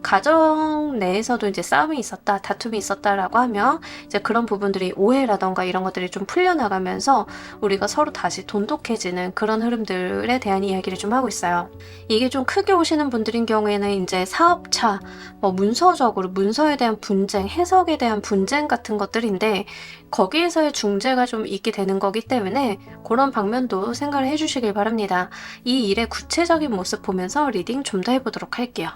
가정 내에서도 이제 싸움이 있었다, 다툼이 있었다라고 하면 이제 그런 부분들이 오해라던가 이런 것들이 좀 풀려나가면서 우리가 서로 다시 돈독해지는 그런 흐름들에 대한 이야기를 좀 하고 있어요. 이게 좀 크게 오시는 분들인 경우에는 이제 사업차, 문서적으로 문서에 대한 분쟁, 해석에 대한 분쟁 같은 것들인데 거기에서의 중재가 좀 있게 되는 거기 때문에 그런 방면도 생각을 해주시길 바랍니다. 이 일의 구체적인 모습 보면서 리딩 좀 더 해보도록 할게요.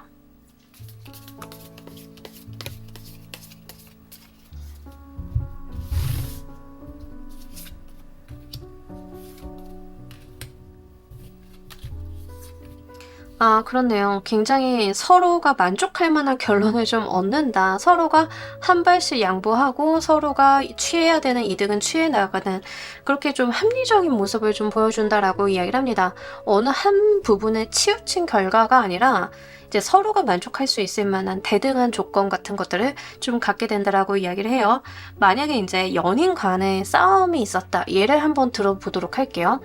아, 그렇네요. 굉장히 서로가 만족할 만한 결론을 좀 얻는다. 서로가 한 발씩 양보하고 서로가 취해야 되는 이득은 취해 나가는, 그렇게 좀 합리적인 모습을 좀 보여준다라고 이야기를 합니다. 어느 한 부분에 치우친 결과가 아니라 이제 서로가 만족할 수 있을 만한 대등한 조건 같은 것들을 좀 갖게 된다라고 이야기를 해요. 만약에 이제 연인 간에 싸움이 있었다. 예를 한번 들어보도록 할게요.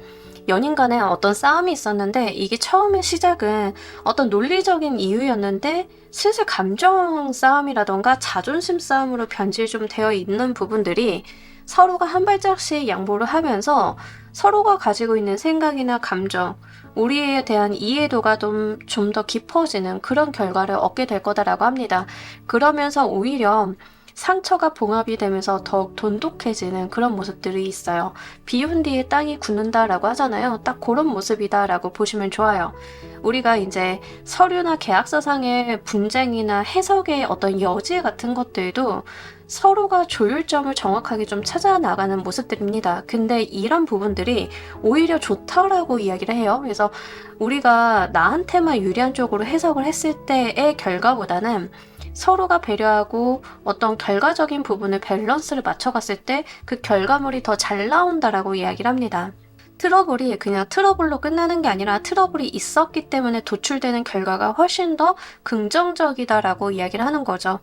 연인 간에 어떤 싸움이 있었는데 이게 처음에 시작은 어떤 논리적인 이유였는데 슬슬 감정 싸움이라던가 자존심 싸움으로 변질 좀 되어 있는 부분들이 서로가 한 발짝씩 양보를 하면서 서로가 가지고 있는 생각이나 감정, 우리에 대한 이해도가 좀 더 깊어지는 그런 결과를 얻게 될 거다라고 합니다. 그러면서 오히려 상처가 봉합이 되면서 더욱 돈독해지는 그런 모습들이 있어요. 비운 뒤에 땅이 굳는다라고 하잖아요. 딱 그런 모습이다라고 보시면 좋아요. 우리가 이제 서류나 계약서상의 분쟁이나 해석의 어떤 여지 같은 것들도 서로가 조율점을 정확하게 좀 찾아 나가는 모습들입니다. 근데 이런 부분들이 오히려 좋다라고 이야기를 해요. 그래서 우리가 나한테만 유리한 쪽으로 해석을 했을 때의 결과보다는 서로가 배려하고 어떤 결과적인 부분을 밸런스를 맞춰갔을 때 그 결과물이 더 잘 나온다라고 이야기를 합니다. 트러블이 그냥 트러블로 끝나는 게 아니라 트러블이 있었기 때문에 도출되는 결과가 훨씬 더 긍정적이다라고 이야기를 하는 거죠.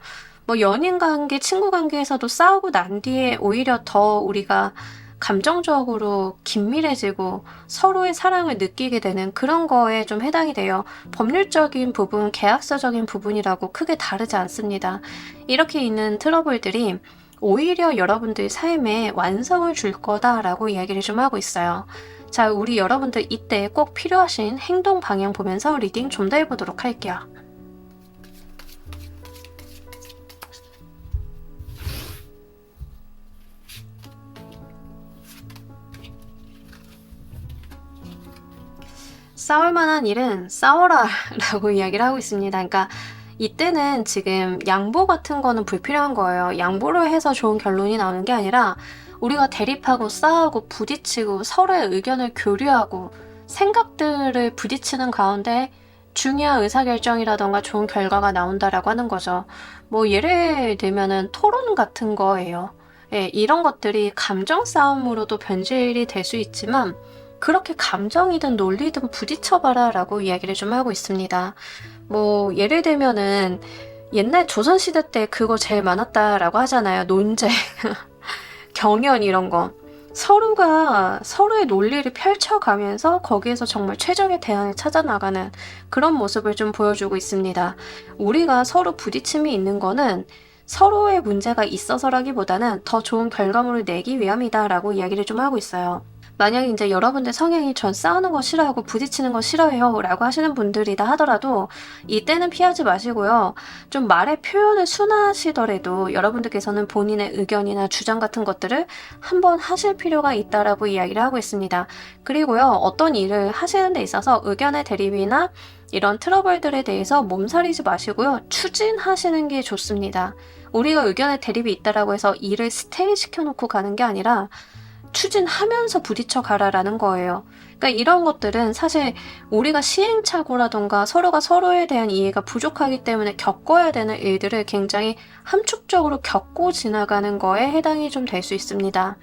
연인 관계, 친구 관계에서도 싸우고 난 뒤에 오히려 더 우리가 감정적으로 긴밀해지고 서로의 사랑을 느끼게 되는 그런 거에 좀 해당이 돼요. 법률적인 부분, 계약서적인 부분이라고 크게 다르지 않습니다. 이렇게 있는 트러블들이 오히려 여러분들 삶에 완성을 줄 거다라고 이야기를 좀 하고 있어요. 자, 우리 여러분들 이때 꼭 필요하신 행동 방향 보면서 리딩 좀 더 해보도록 할게요. 싸울 만한 일은 싸워라 라고 이야기를 하고 있습니다. 그러니까 이때는 지금 양보 같은 거는 불필요한 거예요. 양보를 해서 좋은 결론이 나오는 게 아니라 우리가 대립하고 싸우고 부딪히고 서로의 의견을 교류하고 생각들을 부딪히는 가운데 중요한 의사결정이라던가 좋은 결과가 나온다라고 하는 거죠. 예를 들면은 토론 같은 거예요. 예, 이런 것들이 감정 싸움으로도 변질이 될 수 있지만 그렇게 감정이든 논리든 부딪혀봐라 라고 이야기를 좀 하고 있습니다. 뭐 예를 들면은 옛날 조선시대 때 그거 제일 많았다라고 하잖아요. 논쟁, 경연 이런 거. 서로가 서로의 논리를 펼쳐가면서 거기에서 정말 최적의 대안을 찾아 나가는 그런 모습을 좀 보여주고 있습니다. 우리가 서로 부딪힘이 있는 거는 서로의 문제가 있어서라기보다는 더 좋은 결과물을 내기 위함이다라고 이야기를 좀 하고 있어요. 만약에 이제 여러분들 성향이 전 싸우는 거 싫어하고 부딪히는 거 싫어해요 라고 하시는 분들이다 하더라도 이때는 피하지 마시고요. 좀 말의 표현을 순화하시더라도 여러분들께서는 본인의 의견이나 주장 같은 것들을 한번 하실 필요가 있다라고 이야기를 하고 있습니다. 그리고요. 어떤 일을 하시는 데 있어서 의견의 대립이나 이런 트러블들에 대해서 몸살이지 마시고요. 추진하시는 게 좋습니다. 우리가 의견의 대립이 있다라고 해서 일을 스테이 시켜놓고 가는 게 아니라 추진하면서 부딪혀 가라라는 거예요. 그러니까 이런 것들은 사실 우리가 시행착오라던가 서로가 서로에 대한 이해가 부족하기 때문에 겪어야 되는 일들을 굉장히 함축적으로 겪고 지나가는 거에 해당이 좀 될 수 있습니다.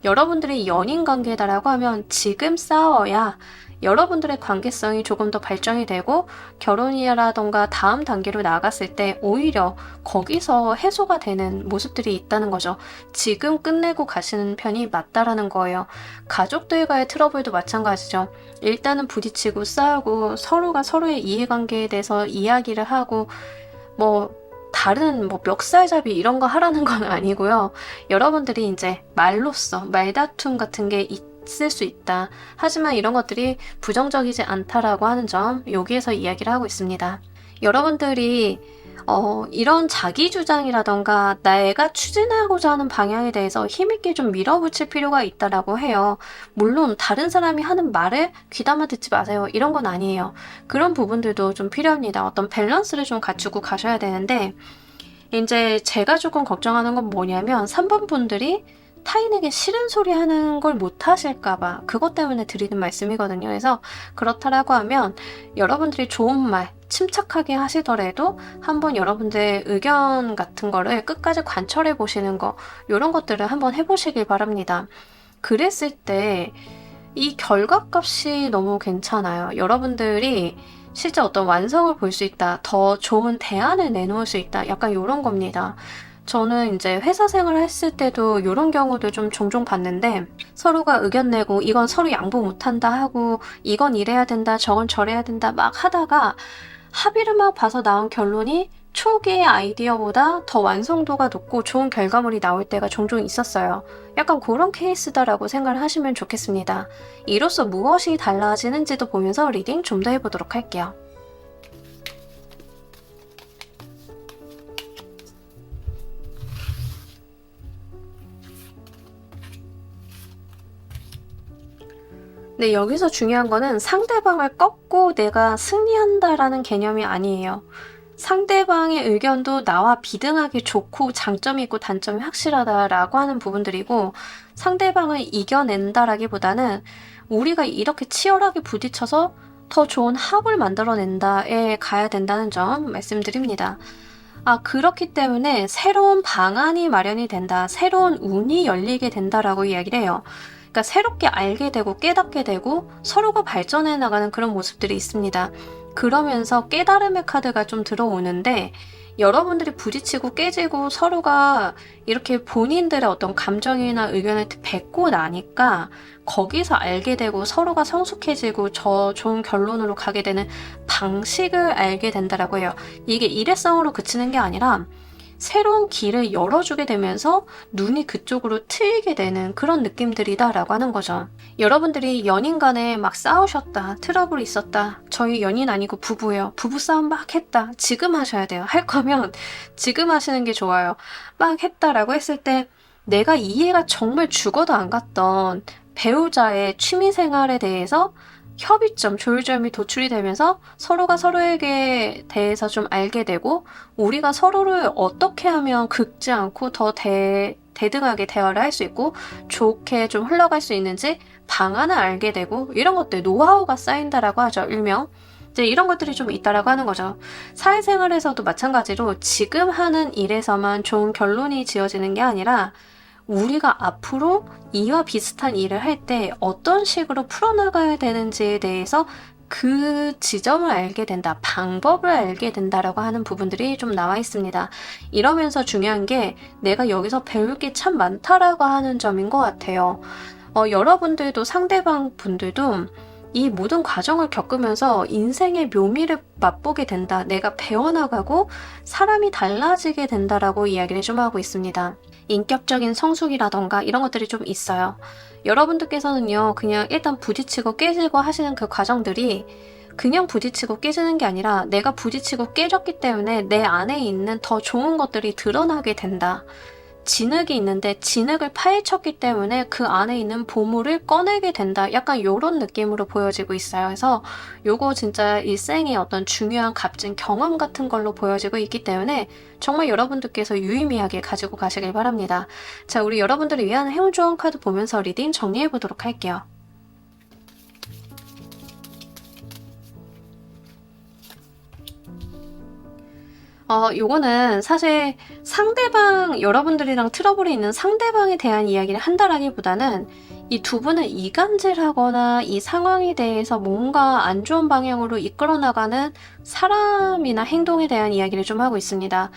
여러분들이 연인 관계다라고 하면 지금 싸워야 여러분들의 관계성이 조금 더 발전이 되고 결혼이라던가 다음 단계로 나아갔을 때 오히려 거기서 해소가 되는 모습들이 있다는 거죠. 지금 끝내고 가시는 편이 맞다라는 거예요. 가족들과의 트러블도 마찬가지죠. 일단은 부딪히고 싸우고 서로가 서로의 이해관계에 대해서 이야기를 하고 다른 멱살잡이 이런 거 하라는 건 아니고요. 여러분들이 이제 말로써 말다툼 같은 게 있을 수 있다. 하지만 이런 것들이 부정적이지 않다라고 하는 점 여기에서 이야기를 하고 있습니다. 여러분들이 이런 자기 주장이라던가 내가 추진하고자 하는 방향에 대해서 힘있게 좀 밀어붙일 필요가 있다라고 해요. 물론 다른 사람이 하는 말을 귀담아 듣지 마세요. 이런 건 아니에요. 그런 부분들도 좀 필요합니다. 어떤 밸런스를 좀 갖추고 가셔야 되는데 이제 제가 조금 걱정하는 건 뭐냐면 3번 분들이 타인에게 싫은 소리 하는 걸 못 하실까봐 그것 때문에 드리는 말씀이거든요. 그래서 그렇다라고 하면 여러분들이 좋은 말 침착하게 하시더라도 한번 여러분들의 의견 같은 거를 끝까지 관철해 보시는 거 이런 것들을 한번 해보시길 바랍니다. 그랬을 때 이 결과값이 너무 괜찮아요. 여러분들이 실제 어떤 완성을 볼 수 있다. 더 좋은 대안을 내놓을 수 있다. 약간 이런 겁니다. 저는 이제 회사 생활을 했을 때도 이런 경우도 좀 종종 봤는데 서로가 의견 내고 이건 서로 양보 못한다 하고 이건 이래야 된다 저건 저래야 된다 막 하다가 합의를 막 봐서 나온 결론이 초기의 아이디어보다 더 완성도가 높고 좋은 결과물이 나올 때가 종종 있었어요. 약간 그런 케이스다라고 생각을 하시면 좋겠습니다. 이로써 무엇이 달라지는지도 보면서 리딩 좀 더 해보도록 할게요. 네, 여기서 중요한 거는 상대방을 꺾고 내가 승리한다라는 개념이 아니에요. 상대방의 의견도 나와 비등하게 좋고 장점이 있고 단점이 확실하다라고 하는 부분들이고 상대방을 이겨낸다라기보다는 우리가 이렇게 치열하게 부딪혀서 더 좋은 합을 만들어낸다에 가야 된다는 점 말씀드립니다. 그렇기 때문에 새로운 방안이 마련이 된다, 새로운 운이 열리게 된다라고 이야기를 해요. 그러니까 새롭게 알게 되고 깨닫게 되고 서로가 발전해 나가는 그런 모습들이 있습니다. 그러면서 깨달음의 카드가 좀 들어오는데 여러분들이 부딪히고 깨지고 서로가 이렇게 본인들의 어떤 감정이나 의견을 뱉고 나니까 거기서 알게 되고 서로가 성숙해지고 저 좋은 결론으로 가게 되는 방식을 알게 된다라고 해요. 이게 일회성으로 그치는 게 아니라 새로운 길을 열어주게 되면서 눈이 그쪽으로 트이게 되는 그런 느낌들이다라고 하는 거죠. 여러분들이 연인 간에 막 싸우셨다, 트러블이 있었다, 저희 연인 아니고 부부예요. 부부싸움 막 했다. 지금 하셔야 돼요. 할 거면 지금 하시는 게 좋아요. 막 했다라고 했을 때 내가 이해가 정말 죽어도 안 갔던 배우자의 취미생활에 대해서 협의점, 조율점이 도출이 되면서 서로가 서로에게 대해서 좀 알게 되고 우리가 서로를 어떻게 하면 긁지 않고 더 대등하게 대화를 할 수 있고 좋게 좀 흘러갈 수 있는지 방안을 알게 되고 이런 것들 노하우가 쌓인다라고 하죠. 일명 이제 이런 것들이 좀 있다라고 하는 거죠. 사회생활에서도 마찬가지로 지금 하는 일에서만 좋은 결론이 지어지는 게 아니라 우리가 앞으로 이와 비슷한 일을 할 때 어떤 식으로 풀어나가야 되는지에 대해서 그 지점을 알게 된다, 방법을 알게 된다라고 하는 부분들이 좀 나와 있습니다. 이러면서 중요한 게 내가 여기서 배울 게 참 많다라고 하는 점인 것 같아요. 여러분들도 상대방 분들도 이 모든 과정을 겪으면서 인생의 묘미를 맛보게 된다. 내가 배워나가고 사람이 달라지게 된다라고 이야기를 좀 하고 있습니다. 인격적인 성숙이라던가 이런 것들이 좀 있어요. 여러분들께서는요, 그냥 일단 부딪히고 깨지고 하시는 그 과정들이 그냥 부딪히고 깨지는 게 아니라 내가 부딪히고 깨졌기 때문에 내 안에 있는 더 좋은 것들이 드러나게 된다. 진흙이 있는데 진흙을 파헤쳤기 때문에 그 안에 있는 보물을 꺼내게 된다. 약간 이런 느낌으로 보여지고 있어요. 그래서 요거 진짜 일생의 어떤 중요한 값진 경험 같은 걸로 보여지고 있기 때문에 정말 여러분들께서 유의미하게 가지고 가시길 바랍니다. 자, 우리 여러분들을 위한 행운 조언 카드 보면서 리딩 정리해 보도록 할게요. 요거는 사실 상대방, 여러분들이랑 트러블이 있는 상대방에 대한 이야기를 한다라기보다는 이 두 분은 이간질하거나 이 상황에 대해서 뭔가 안 좋은 방향으로 이끌어 나가는 사람이나 행동에 대한 이야기를 좀 하고 있습니다.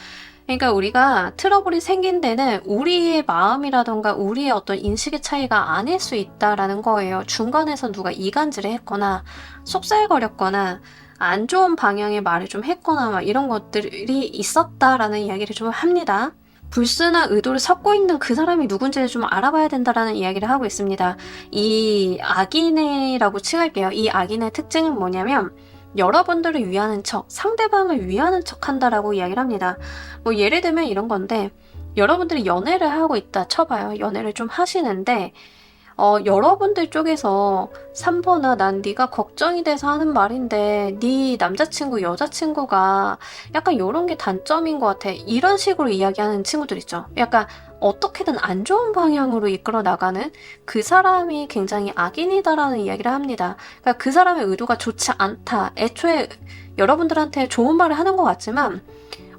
그러니까 우리가 트러블이 생긴 데는 우리의 마음이라던가 우리의 어떤 인식의 차이가 아닐 수 있다라는 거예요. 중간에서 누가 이간질을 했거나 속살거렸거나 안 좋은 방향의 말을 좀 했거나 막 이런 것들이 있었다라는 이야기를 좀 합니다. 불순한 의도를 섞고 있는 그 사람이 누군지를 좀 알아봐야 된다라는 이야기를 하고 있습니다. 이 악인이라고 칭할게요. 이 악인의 특징은 뭐냐면 여러분들을 위하는 척, 상대방을 위하는 척 한다라고 이야기를 합니다. 뭐 예를 들면 이런 건데 여러분들이 연애를 하고 있다 쳐봐요. 연애를 좀 하시는데 여러분들 쪽에서 3번아 난 네가 걱정이 돼서 하는 말인데 네 남자친구 여자친구가 약간 이런 게 단점인 것 같아. 이런 식으로 이야기하는 친구들 있죠. 약간 어떻게든 안 좋은 방향으로 이끌어 나가는 그 사람이 굉장히 악인이다라는 이야기를 합니다. 그러니까 그 사람의 의도가 좋지 않다. 애초에 여러분들한테 좋은 말을 하는 것 같지만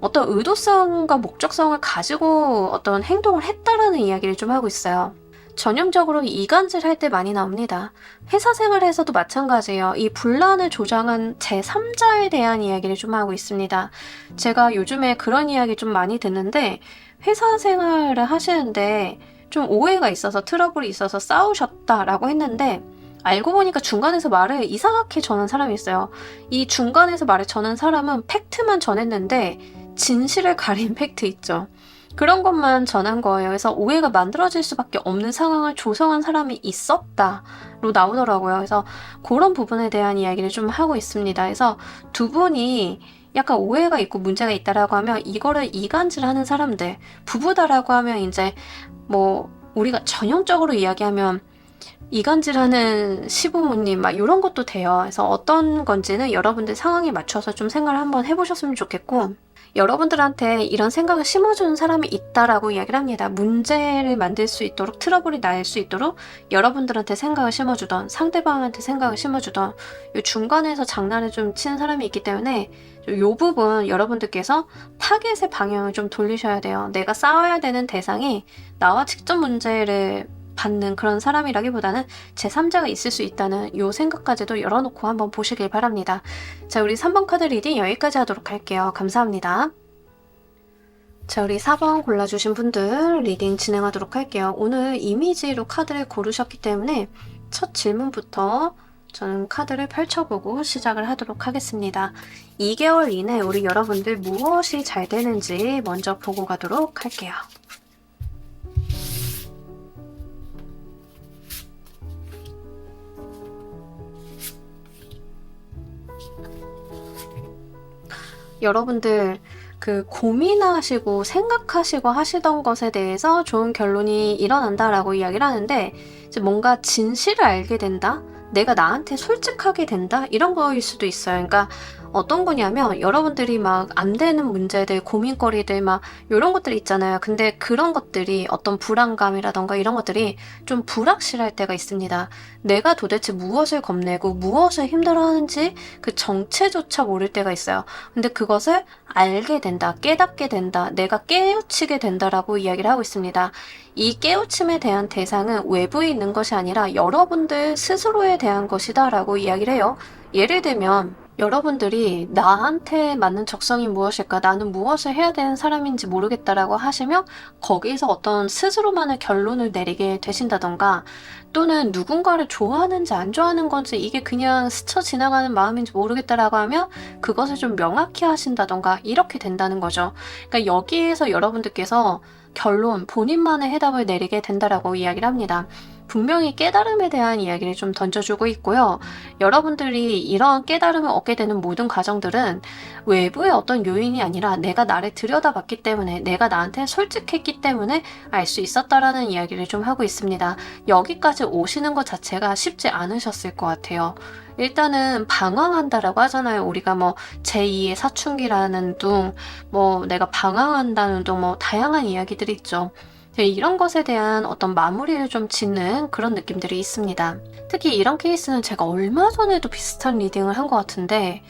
어떤 의도성과 목적성을 가지고 어떤 행동을 했다라는 이야기를 좀 하고 있어요. 전형적으로 이간질 할 때 많이 나옵니다. 회사 생활에서도 마찬가지예요. 이 분란을 조장한 제3자에 대한 이야기를 좀 하고 있습니다. 제가 요즘에 그런 이야기 좀 많이 듣는데 회사 생활을 하시는데 좀 오해가 있어서 트러블이 있어서 싸우셨다라고 했는데 알고 보니까 중간에서 말을 이상하게 전한 사람이 있어요. 이 중간에서 말을 전한 사람은 팩트만 전했는데 진실을 가린 팩트 있죠. 그런 것만 전한 거예요. 그래서 오해가 만들어질 수밖에 없는 상황을 조성한 사람이 있었다로 나오더라고요. 그래서 그런 부분에 대한 이야기를 좀 하고 있습니다. 그래서 두 분이 약간 오해가 있고 문제가 있다라고 하면 이거를 이간질하는 사람들, 부부다라고 하면 이제 뭐 우리가 전형적으로 이야기하면 이간질하는 시부모님 막 이런 것도 돼요. 그래서 어떤 건지는 여러분들 상황에 맞춰서 좀 생각을 한번 해보셨으면 좋겠고 여러분들한테 이런 생각을 심어주는 사람이 있다라고 이야기를 합니다. 문제를 만들 수 있도록 트러블이 날 수 있도록 여러분들한테 생각을 심어주던 상대방한테 생각을 심어주던 이 중간에서 장난을 좀 치는 사람이 있기 때문에 이 부분 여러분들께서 타겟의 방향을 좀 돌리셔야 돼요. 내가 싸워야 되는 대상이 나와 직접 문제를 받는 그런 사람이라기보다는 제3자가 있을 수 있다는 요 생각까지도 열어놓고 한번 보시길 바랍니다. 자, 우리 3번 카드 리딩 여기까지 하도록 할게요. 감사합니다. 자, 우리 4번 골라주신 분들 리딩 진행하도록 할게요. 오늘 이미지로 카드를 고르셨기 때문에 첫 질문부터 저는 카드를 펼쳐보고 시작을 하도록 하겠습니다. 2개월 이내 우리 여러분들 무엇이 잘 되는지 먼저 보고 가도록 할게요. 여러분들 그 고민하시고 생각하시고 하시던 것에 대해서 좋은 결론이 일어난다라고 이야기를 하는데 이제 뭔가 진실을 알게 된다? 내가 나한테 솔직하게 된다? 이런 거일 수도 있어요. 그러니까 어떤 거냐면 여러분들이 막 안 되는 문제들, 고민거리들 막 요런 것들이 있잖아요. 근데 그런 것들이 어떤 불안감이라든가 이런 것들이 좀 불확실할 때가 있습니다. 내가 도대체 무엇을 겁내고 무엇을 힘들어하는지 그 정체조차 모를 때가 있어요. 근데 그것을 알게 된다, 깨닫게 된다, 내가 깨우치게 된다라고 이야기를 하고 있습니다. 이 깨우침에 대한 대상은 외부에 있는 것이 아니라 여러분들 스스로에 대한 것이다라고 이야기를 해요. 예를 들면 여러분들이 나한테 맞는 적성이 무엇일까? 나는 무엇을 해야 되는 사람인지 모르겠다라고 하시면 거기서 어떤 스스로만의 결론을 내리게 되신다던가 또는 누군가를 좋아하는지 안 좋아하는 건지 이게 그냥 스쳐 지나가는 마음인지 모르겠다라고 하면 그것을 좀 명확히 하신다던가 이렇게 된다는 거죠. 그러니까 여기에서 여러분들께서 결론, 본인만의 해답을 내리게 된다라고 이야기를 합니다. 분명히 깨달음에 대한 이야기를 좀 던져주고 있고요. 여러분들이 이런 깨달음을 얻게 되는 모든 과정들은 외부의 어떤 요인이 아니라 내가 나를 들여다봤기 때문에 내가 나한테 솔직했기 때문에 알 수 있었다라는 이야기를 좀 하고 있습니다. 여기까지 오시는 것 자체가 쉽지 않으셨을 것 같아요. 일단은 방황한다라고 하잖아요. 우리가 뭐 제2의 사춘기라는 둥, 뭐 내가 방황한다는 둥, 뭐 다양한 이야기들이 있죠. 이런 것에 대한 어떤 마무리를 좀 짓는 그런 느낌들이 있습니다. 특히 이런 케이스는 제가 얼마 전에도 비슷한 리딩을 한 것 같은데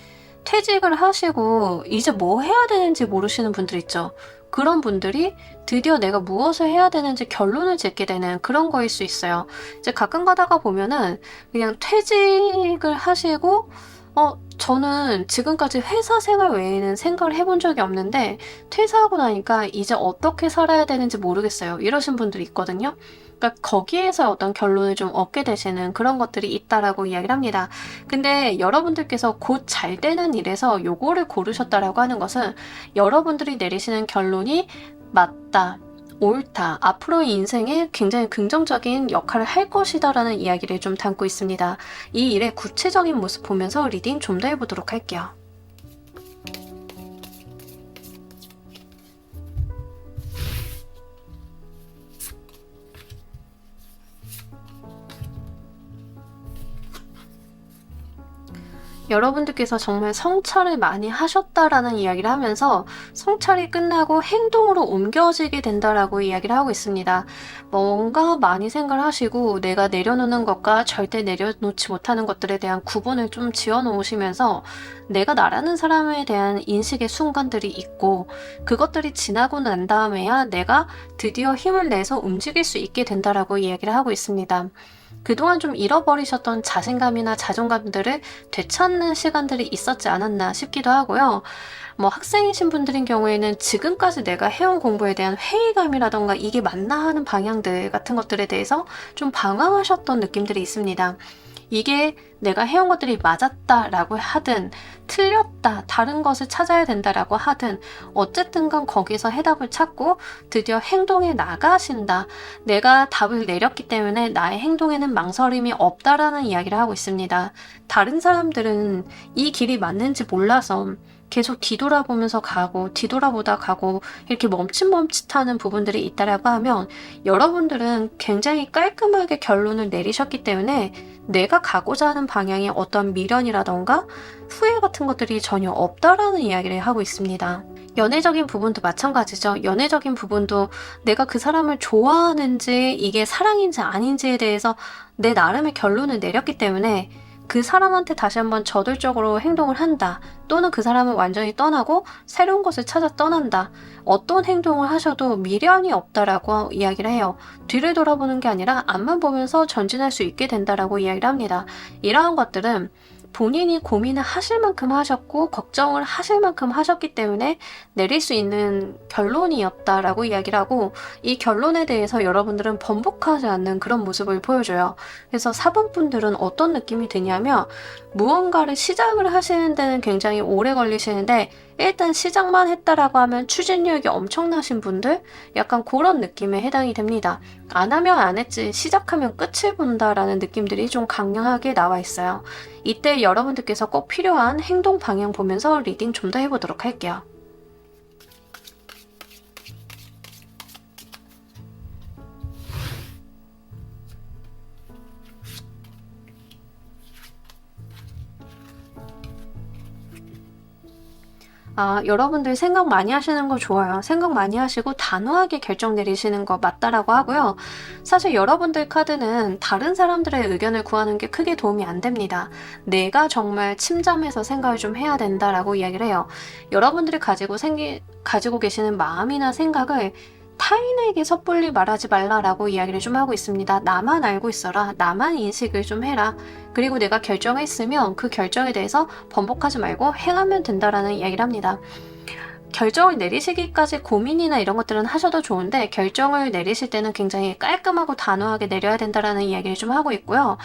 퇴직을 하시고 이제 뭐 해야 되는지 모르시는 분들 있죠. 그런 분들이 드디어 내가 무엇을 해야 되는지 결론을 짓게 되는 그런 거일 수 있어요. 이제 가끔 가다가 보면은 그냥 퇴직을 하시고 저는 지금까지 회사 생활 외에는 생각을 해본 적이 없는데 퇴사하고 나니까 이제 어떻게 살아야 되는지 모르겠어요. 이러신 분들이 있거든요. 그러니까 거기에서 어떤 결론을 좀 얻게 되시는 그런 것들이 있다라고 이야기를 합니다. 근데 여러분들께서 곧 잘 되는 일에서 요거를 고르셨다라고 하는 것은 여러분들이 내리시는 결론이 맞다, 옳다, 앞으로의 인생에 굉장히 긍정적인 역할을 할 것이다라는 이야기를 좀 담고 있습니다. 이 일의 구체적인 모습 보면서 리딩 좀 더 해보도록 할게요. 여러분들께서 정말 성찰을 많이 하셨다라는 이야기를 하면서 성찰이 끝나고 행동으로 옮겨지게 된다라고 이야기를 하고 있습니다. 뭔가 많이 생각을 하시고 내가 내려놓는 것과 절대 내려놓지 못하는 것들에 대한 구분을 좀 지어 놓으시면서 내가 나라는 사람에 대한 인식의 순간들이 있고 그것들이 지나고 난 다음에야 내가 드디어 힘을 내서 움직일 수 있게 된다라고 이야기를 하고 있습니다. 그동안 좀 잃어버리셨던 자신감이나 자존감들을 되찾는 시간들이 있었지 않았나 싶기도 하고요. 뭐 학생이신 분들인 경우에는 지금까지 내가 해온 공부에 대한 회의감이라던가 이게 맞나 하는 방향들 같은 것들에 대해서 좀 방황하셨던 느낌들이 있습니다. 이게 내가 해온 것들이 맞았다라고 하든 틀렸다, 다른 것을 찾아야 된다라고 하든 어쨌든 간 거기서 해답을 찾고 드디어 행동에 나가신다. 내가 답을 내렸기 때문에 나의 행동에는 망설임이 없다라는 이야기를 하고 있습니다. 다른 사람들은 이 길이 맞는지 몰라서 계속 뒤돌아보면서 가고 뒤돌아보다 가고 이렇게 멈칫멈칫하는 부분들이 있다라고 하면 여러분들은 굉장히 깔끔하게 결론을 내리셨기 때문에 내가 가고자 하는 방향에 어떤 미련이라던가 후회 같은 것들이 전혀 없다라는 이야기를 하고 있습니다. 연애적인 부분도 마찬가지죠. 연애적인 부분도 내가 그 사람을 좋아하는지 이게 사랑인지 아닌지에 대해서 내 나름의 결론을 내렸기 때문에 그 사람한테 다시 한번 저돌적으로 행동을 한다. 또는 그 사람을 완전히 떠나고 새로운 것을 찾아 떠난다. 어떤 행동을 하셔도 미련이 없다라고 이야기를 해요. 뒤를 돌아보는 게 아니라 앞만 보면서 전진할 수 있게 된다라고 이야기를 합니다. 이러한 것들은 본인이 고민을 하실 만큼 하셨고 걱정을 하실 만큼 하셨기 때문에 내릴 수 있는 결론이었다라고 이야기를 하고 이 결론에 대해서 여러분들은 번복하지 않는 그런 모습을 보여줘요. 그래서 4번 분들은 어떤 느낌이 드냐면 무언가를 시작을 하시는 데는 굉장히 오래 걸리시는데 일단 시작만 했다라고 하면 추진력이 엄청나신 분들 약간 그런 느낌에 해당이 됩니다. 안 하면 안 했지 시작하면 끝을 본다라는 느낌들이 좀 강력하게 나와 있어요. 이때 여러분들께서 꼭 필요한 행동 방향 보면서 리딩 좀 더 해보도록 할게요. 여러분들 생각 많이 하시는 거 좋아요. 생각 많이 하시고 단호하게 결정 내리시는 거 맞다라고 하고요. 사실 여러분들 카드는 다른 사람들의 의견을 구하는 게 크게 도움이 안 됩니다. 내가 정말 침잠해서 생각을 좀 해야 된다라고 이야기를 해요. 여러분들이 가지고 계시는 마음이나 생각을 타인에게 섣불리 말하지 말라라고 이야기를 좀 하고 있습니다. 나만 알고 있어라. 나만 인식을 좀 해라. 그리고 내가 결정했으면 그 결정에 대해서 번복하지 말고 행하면 된다라는 이야기를 합니다. 결정을 내리시기까지 고민이나 이런 것들은 하셔도 좋은데 결정을 내리실 때는 굉장히 깔끔하고 단호하게 내려야 된다라는 이야기를 좀 하고 있고요.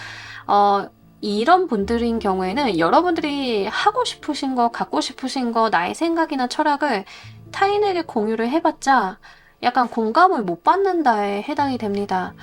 이런 분들인 경우에는 여러분들이 하고 싶으신 거, 갖고 싶으신 거, 나의 생각이나 철학을 타인에게 공유를 해봤자 약간 공감을 못 받는다에 해당이 됩니다.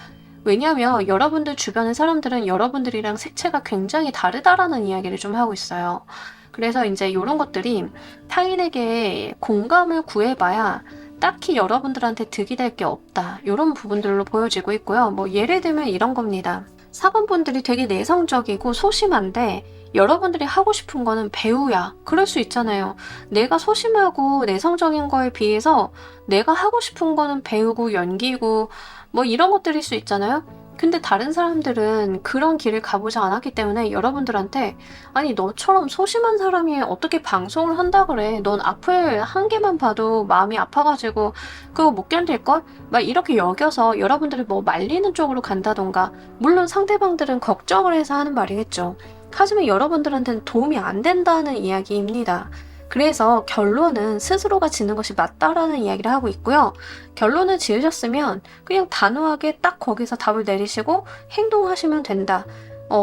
왜냐하면 여러분들 주변의 사람들은 여러분들이랑 색채가 굉장히 다르다라는 이야기를 좀 하고 있어요. 그래서 이제 이런 것들이 타인에게 공감을 구해봐야 딱히 여러분들한테 득이 될 게 없다. 이런 부분들로 보여지고 있고요. 뭐 예를 들면 이런 겁니다. 사관분들이 되게 내성적이고 소심한데 여러분들이 하고 싶은 거는 배우야. 그럴 수 있잖아요. 내가 소심하고 내성적인 거에 비해서 내가 하고 싶은 거는 배우고 연기고 뭐 이런 것들일 수 있잖아요. 근데 다른 사람들은 그런 길을 가보지 않았기 때문에 여러분들한테 아니 너처럼 소심한 사람이 어떻게 방송을 한다 그래. 넌 앞을 한 개만 봐도 마음이 아파가지고 그거 못 견딜걸? 막 이렇게 여겨서 여러분들이 뭐 말리는 쪽으로 간다던가 물론 상대방들은 걱정을 해서 하는 말이겠죠. 하지만 여러분들한테는 도움이 안 된다는 이야기입니다. 그래서 결론은 스스로가 짓는 것이 맞다라는 이야기를 하고 있고요. 결론을 지으셨으면 그냥 단호하게 딱 거기서 답을 내리시고 행동하시면 된다.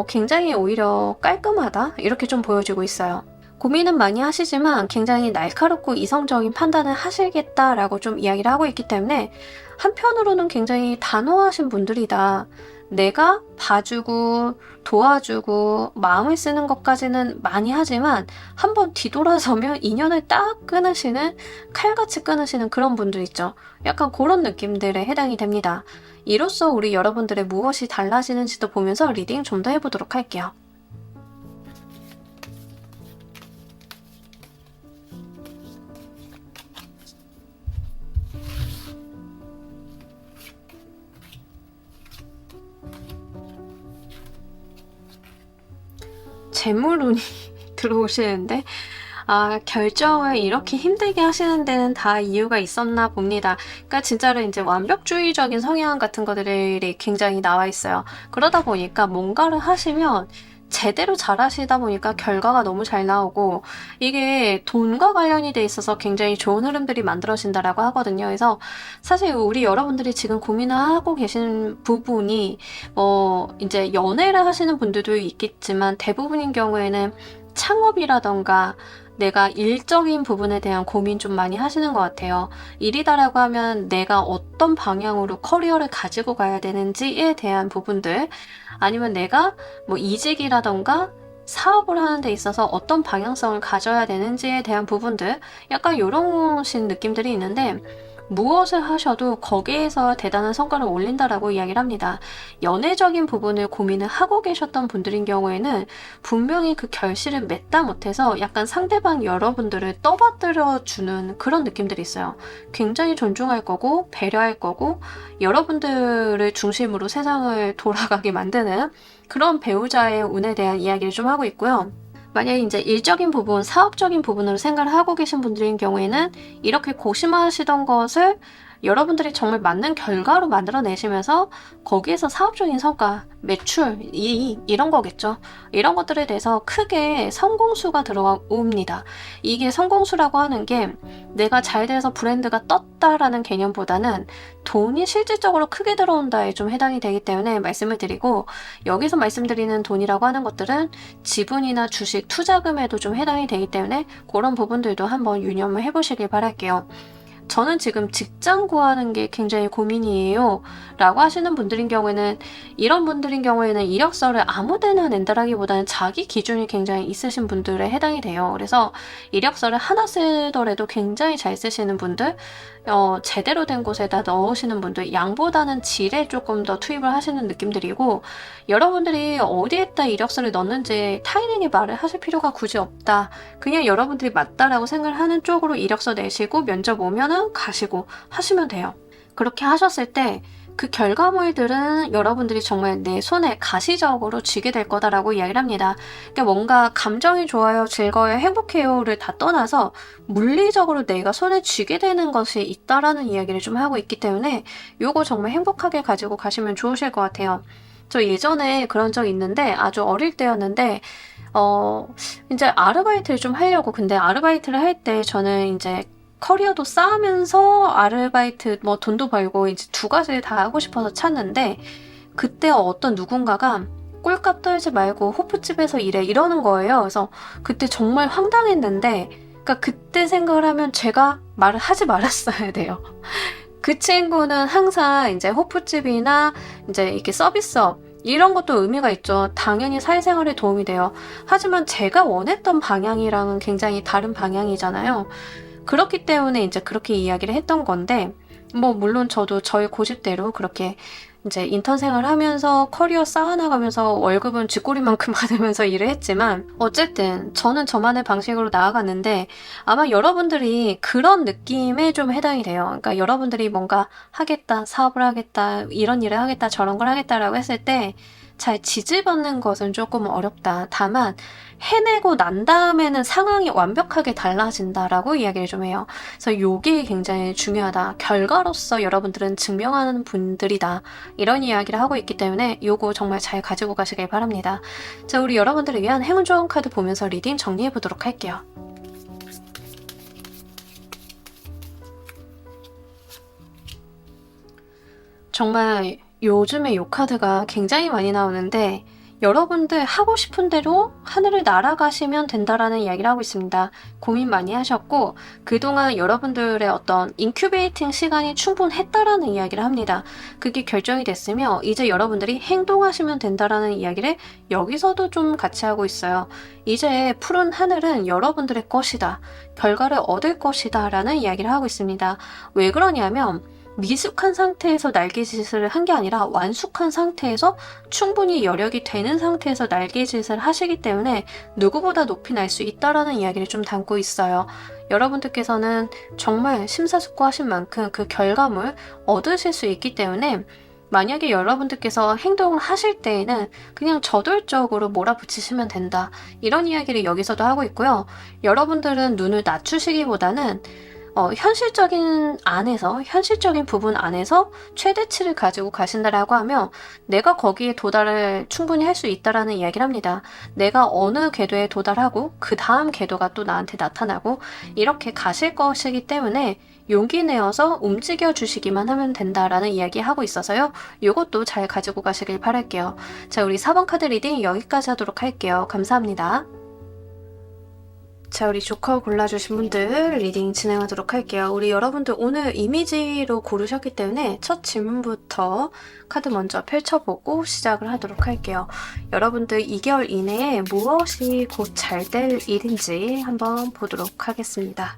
굉장히 오히려 깔끔하다? 이렇게 좀 보여지고 있어요. 고민은 많이 하시지만 굉장히 날카롭고 이성적인 판단을 하시겠다라고 좀 이야기를 하고 있기 때문에 한편으로는 굉장히 단호하신 분들이다. 내가 봐주고 도와주고 마음을 쓰는 것까지는 많이 하지만 한번 뒤돌아서면 인연을 딱 끊으시는 칼같이 끊으시는 그런 분들 있죠. 약간 그런 느낌들에 해당이 됩니다. 이로써 우리 여러분들의 무엇이 달라지는지도 보면서 리딩 좀 더 해보도록 할게요. 재물운이 들어오시는데 결정을 이렇게 힘들게 하시는 데는 다 이유가 있었나 봅니다. 그러니까 진짜로 이제 완벽주의적인 성향 같은 것들이 굉장히 나와 있어요. 그러다 보니까 뭔가를 하시면 제대로 잘 하시다 보니까 결과가 너무 잘 나오고 이게 돈과 관련이 돼 있어서 굉장히 좋은 흐름들이 만들어진다라고 하거든요. 그래서 사실 우리 여러분들이 지금 고민을 하고 계신 부분이 이제 연애를 하시는 분들도 있겠지만 대부분인 경우에는 창업이라던가 내가 일적인 부분에 대한 고민 좀 많이 하시는 것 같아요. 일이다라고 하면 내가 어떤 방향으로 커리어를 가지고 가야 되는지에 대한 부분들 아니면 내가 뭐 이직이라던가 사업을 하는 데 있어서 어떤 방향성을 가져야 되는지에 대한 부분들 약간 요런 식 느낌들이 있는데 무엇을 하셔도 거기에서 대단한 성과를 올린다라고 이야기를 합니다. 연애적인 부분을 고민을 하고 계셨던 분들인 경우에는 분명히 그 결실을 맺다 못해서 약간 상대방 여러분들을 떠받들어 주는 그런 느낌들이 있어요. 굉장히 존중할 거고 배려할 거고 여러분들을 중심으로 세상을 돌아가게 만드는 그런 배우자의 운에 대한 이야기를 좀 하고 있고요. 만약에 이제 일적인 부분, 사업적인 부분으로 생각을 하고 계신 분들인 경우에는 이렇게 고심하시던 것을 여러분들이 정말 맞는 결과로 만들어내시면서 거기에서 사업적인 성과, 매출, 이익 이런 거겠죠. 이런 것들에 대해서 크게 성공수가 들어옵니다. 이게 성공수라고 하는 게 내가 잘 돼서 브랜드가 떴다라는 개념보다는 돈이 실질적으로 크게 들어온다에 좀 해당이 되기 때문에 말씀을 드리고 여기서 말씀드리는 돈이라고 하는 것들은 지분이나 주식, 투자금에도 좀 해당이 되기 때문에 그런 부분들도 한번 유념을 해보시길 바랄게요. 저는 지금 직장 구하는 게 굉장히 고민이에요. 라고 하시는 분들인 경우에는, 이런 분들인 경우에는 이력서를 아무 데나 낸다라기보다는 자기 기준이 굉장히 있으신 분들에 해당이 돼요. 그래서 이력서를 하나 쓰더라도 굉장히 잘 쓰시는 분들, 제대로 된 곳에다 넣으시는 분들, 양보다는 질에 조금 더 투입을 하시는 느낌들이고, 여러분들이 어디에다 이력서를 넣는지 타인에게 말을 하실 필요가 굳이 없다. 그냥 여러분들이 맞다라고 생각을 하는 쪽으로 이력서 내시고 면접 오면은 가시고 하시면 돼요. 그렇게 하셨을 때 그 결과물들은 여러분들이 정말 내 손에 가시적으로 쥐게 될 거다라고 이야기를 합니다. 그러니까 뭔가 감정이 좋아요, 즐거워요, 행복해요를 다 떠나서 물리적으로 내가 손에 쥐게 되는 것이 있다라는 이야기를 좀 하고 있기 때문에 요거 정말 행복하게 가지고 가시면 좋으실 것 같아요. 저 예전에 그런 적 있는데, 아주 어릴 때였는데, 이제 아르바이트를 좀 하려고, 근데 아르바이트를 할 때 저는 이제 커리어도 쌓으면서 아르바이트 뭐 돈도 벌고 이제 두 가지를 다 하고 싶어서 찾는데, 그때 어떤 누군가가 꼴값 떨지 말고 호프집에서 일해 이러는 거예요. 그래서 그때 정말 황당했는데, 그러니까 그때 생각을 하면 제가 말을 하지 말았어야 돼요. 그 친구는 항상 이제 호프집이나 이제 이렇게 서비스업 이런 것도 의미가 있죠. 당연히 사회생활에 도움이 돼요. 하지만 제가 원했던 방향이랑은 굉장히 다른 방향이잖아요. 그렇기 때문에 이제 그렇게 이야기를 했던 건데, 뭐 물론 저도 저의 고집대로 그렇게 이제 인턴 생활하면서 커리어 쌓아나가면서 월급은 쥐꼬리만큼 받으면서 일을 했지만, 어쨌든 저는 저만의 방식으로 나아갔는데, 아마 여러분들이 그런 느낌에 좀 해당이 돼요. 그러니까 여러분들이 뭔가 하겠다, 사업을 하겠다, 이런 일을 하겠다, 저런 걸 하겠다라고 했을 때 잘 지지받는 것은 조금 어렵다. 다만 해내고 난 다음에는 상황이 완벽하게 달라진다라고 이야기를 좀 해요. 그래서 요게 굉장히 중요하다. 결과로서 여러분들은 증명하는 분들이다. 이런 이야기를 하고 있기 때문에 요거 정말 잘 가지고 가시길 바랍니다. 자, 우리 여러분들을 위한 행운 좋은 카드 보면서 리딩 정리해 보도록 할게요. 정말 요즘에 요 카드가 굉장히 많이 나오는데, 여러분들 하고 싶은 대로 하늘을 날아가시면 된다라는 이야기를 하고 있습니다. 고민 많이 하셨고 그동안 여러분들의 어떤 인큐베이팅 시간이 충분했다라는 이야기를 합니다. 그게 결정이 됐으며 이제 여러분들이 행동하시면 된다라는 이야기를 여기서도 좀 같이 하고 있어요. 이제 푸른 하늘은 여러분들의 것이다. 결과를 얻을 것이다 라는 이야기를 하고 있습니다. 왜 그러냐면 미숙한 상태에서 날개짓을 한 게 아니라 완숙한 상태에서 충분히 여력이 되는 상태에서 날개짓을 하시기 때문에 누구보다 높이 날 수 있다라는 이야기를 좀 담고 있어요. 여러분들께서는 정말 심사숙고하신 만큼 그 결과물 얻으실 수 있기 때문에 만약에 여러분들께서 행동을 하실 때에는 그냥 저돌적으로 몰아붙이시면 된다. 이런 이야기를 여기서도 하고 있고요. 여러분들은 눈을 낮추시기보다는 현실적인 부분 안에서 최대치를 가지고 가신다라고 하면 내가 거기에 도달을 충분히 할 수 있다라는 이야기를 합니다. 내가 어느 궤도에 도달하고 그 다음 궤도가 또 나한테 나타나고 이렇게 가실 것이기 때문에 용기 내어서 움직여 주시기만 하면 된다라는 이야기 하고 있어서요. 이것도 잘 가지고 가시길 바랄게요. 자, 우리 4번 카드 리딩 여기까지 하도록 할게요. 감사합니다. 자, 우리 조커 골라주신 분들 리딩 진행하도록 할게요. 우리 여러분들 오늘 이미지로 고르셨기 때문에 첫 질문부터 카드 먼저 펼쳐보고 시작을 하도록 할게요. 여러분들 2개월 이내에 무엇이 곧 잘 될 일인지 한번 보도록 하겠습니다.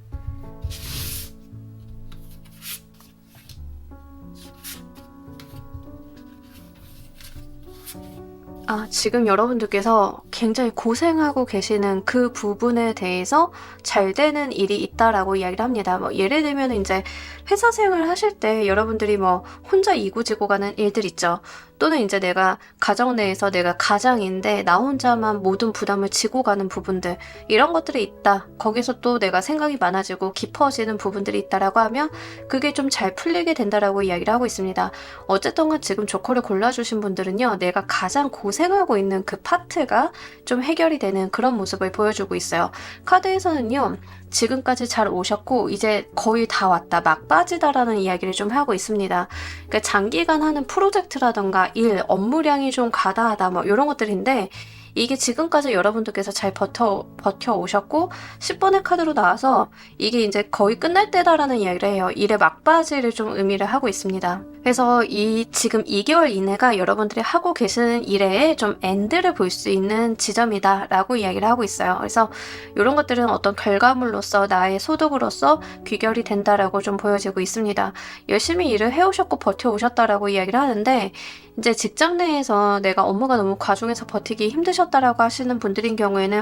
지금 여러분들께서 굉장히 고생하고 계시는 그 부분에 대해서 잘 되는 일이 있다라고 이야기를 합니다. 뭐 예를 들면 이제 회사 생활을 하실 때 여러분들이 뭐 혼자 이고지고 가는 일들 있죠. 또는 이제 내가 가정 내에서 내가 가장인데 나 혼자만 모든 부담을 지고 가는 부분들, 이런 것들이 있다. 거기서 또 내가 생각이 많아지고 깊어지는 부분들이 있다라고 하면 그게 좀 잘 풀리게 된다라고 이야기를 하고 있습니다. 어쨌든 간 지금 조커를 골라주신 분들은요, 내가 가장 고생하고 있는 그 파트가 좀 해결이 되는 그런 모습을 보여주고 있어요. 카드에서는요, 지금까지 잘 오셨고 이제 거의 다 왔다, 막바지다라는 이야기를 좀 하고 있습니다. 그러니까 장기간 하는 프로젝트라던가 일, 업무량이 좀 과다하다 뭐 이런 것들인데, 이게 지금까지 여러분들께서 잘 버텨오셨고 10번의 카드로 나와서 이게 이제 거의 끝날 때다라는 이야기를 해요. 일의 막바지를 좀 의미를 하고 있습니다. 그래서 이 지금 2개월 이내가 여러분들이 하고 계시는 일에 좀 엔드를 볼 수 있는 지점이다 라고 이야기를 하고 있어요. 그래서 이런 것들은 어떤 결과물로서 나의 소득으로서 귀결이 된다라고 좀 보여지고 있습니다. 열심히 일을 해오셨고 버텨오셨다라고 이야기를 하는데 이제 직장 내에서 내가 업무가 너무 과중해서 버티기 힘드셨다라고 하시는 분들인 경우에는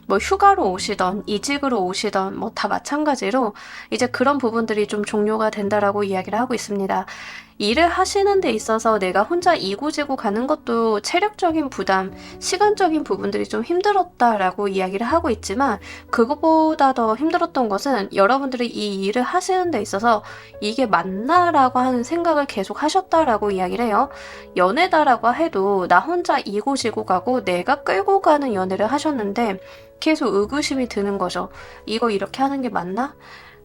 뭐 휴가로 오시던 이직으로 오시던 뭐 다 마찬가지로 이제 그런 부분들이 좀 종료가 된다라고 이야기를 하고 있습니다. 일을 하시는 데 있어서 내가 혼자 이고지고 가는 것도 체력적인 부담, 시간적인 부분들이 좀 힘들었다라고 이야기를 하고 있지만 그것보다 더 힘들었던 것은 여러분들이 이 일을 하시는 데 있어서 이게 맞나라고 하는 생각을 계속 하셨다라고 이야기를 해요. 연애다라고 해도 나 혼자 이고지고 가고 내가 끌고 가는 연애를 하셨는데 계속 의구심이 드는 거죠. 이거 이렇게 하는 게 맞나?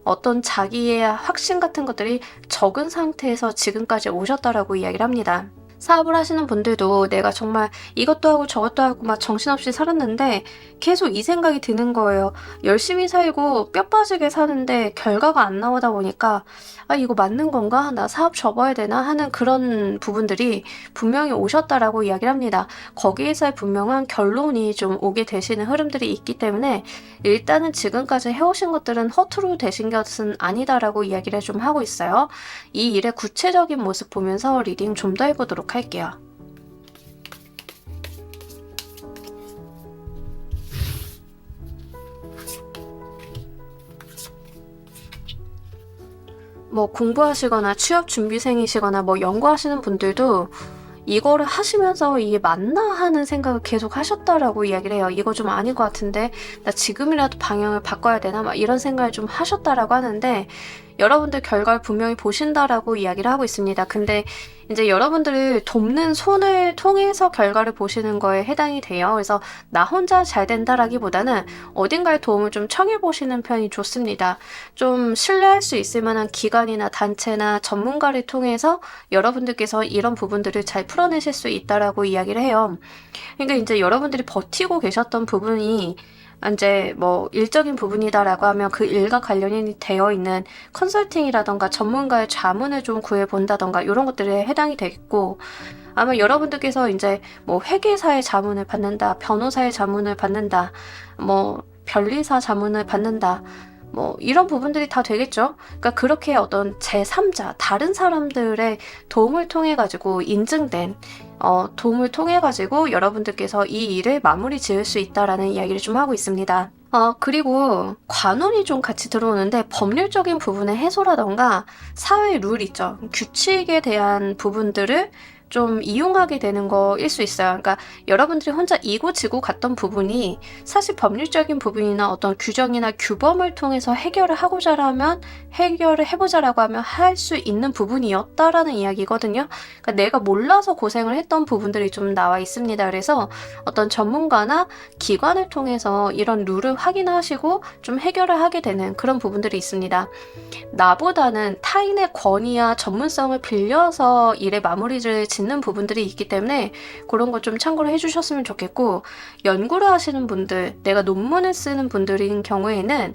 어떤 자기의 확신 같은 것들이 적은 상태에서 지금까지 오셨다라고 이야기를 합니다. 사업을 하시는 분들도 내가 정말 이것도 하고 저것도 하고 막 정신없이 살았는데 계속 이 생각이 드는 거예요. 열심히 살고 뼈 빠지게 사는데 결과가 안 나오다 보니까 아 이거 맞는 건가? 나 사업 접어야 되나? 하는 그런 부분들이 분명히 오셨다라고 이야기를 합니다. 거기에서의 분명한 결론이 좀 오게 되시는 흐름들이 있기 때문에 일단은 지금까지 해오신 것들은 허투루 되신 것은 아니다라고 이야기를 좀 하고 있어요. 이 일의 구체적인 모습 보면서 리딩 좀 더 해보도록 할게요. 뭐 공부하시거나 취업 준비생이시거나 뭐 연구하시는 분들도 이거를 하시면서 이게 맞나 하는 생각을 계속 하셨다라고 이야기를 해요. 이거 좀 아닌 것 같은데 나 지금이라도 방향을 바꿔야 되나 막 이런 생각을 좀 하셨다라고 하는데 여러분들 결과를 분명히 보신다라고 이야기를 하고 있습니다. 근데 이제 여러분들을 돕는 손을 통해서 결과를 보시는 거에 해당이 돼요. 그래서 나 혼자 잘 된다라기보다는 어딘가에 도움을 좀 청해 보시는 편이 좋습니다. 좀 신뢰할 수 있을 만한 기관이나 단체나 전문가를 통해서 여러분들께서 이런 부분들을 잘 풀어내실 수 있다라고 이야기를 해요. 그러니까 이제 여러분들이 버티고 계셨던 부분이 이제 뭐 일적인 부분이다라고 하면 그 일과 관련이 되어 있는 컨설팅이라던가 전문가의 자문을 좀 구해본다던가 이런 것들에 해당이 되겠고 아마 여러분들께서 이제 뭐 회계사의 자문을 받는다, 변호사의 자문을 받는다, 뭐 변리사 자문을 받는다 뭐 이런 부분들이 다 되겠죠. 그러니까 그렇게 어떤 제3자, 다른 사람들의 도움을 통해 가지고 인증된 도움을 통해 가지고 여러분들께서 이 일을 마무리 지을 수 있다라는 이야기를 좀 하고 있습니다. 그리고 관원이 좀 같이 들어오는데 법률적인 부분의 해소라던가 사회 룰 있죠. 규칙에 대한 부분들을 좀 이용하게 되는 거일 수 있어요. 그러니까 여러분들이 혼자 이고지고 갔던 부분이 사실 법률적인 부분이나 어떤 규정이나 규범을 통해서 해결을 해보자라고 하면 할 수 있는 부분이었다라는 이야기거든요. 그러니까 내가 몰라서 고생을 했던 부분들이 좀 나와 있습니다. 그래서 어떤 전문가나 기관을 통해서 이런 룰을 확인하시고 좀 해결을 하게 되는 그런 부분들이 있습니다. 나보다는 타인의 권위와 전문성을 빌려서 일의 마무리를 짓는 부분들이 있기 때문에 그런 거 좀 참고를 해주셨으면 좋겠고 연구를 하시는 분들, 내가 논문을 쓰는 분들인 경우에는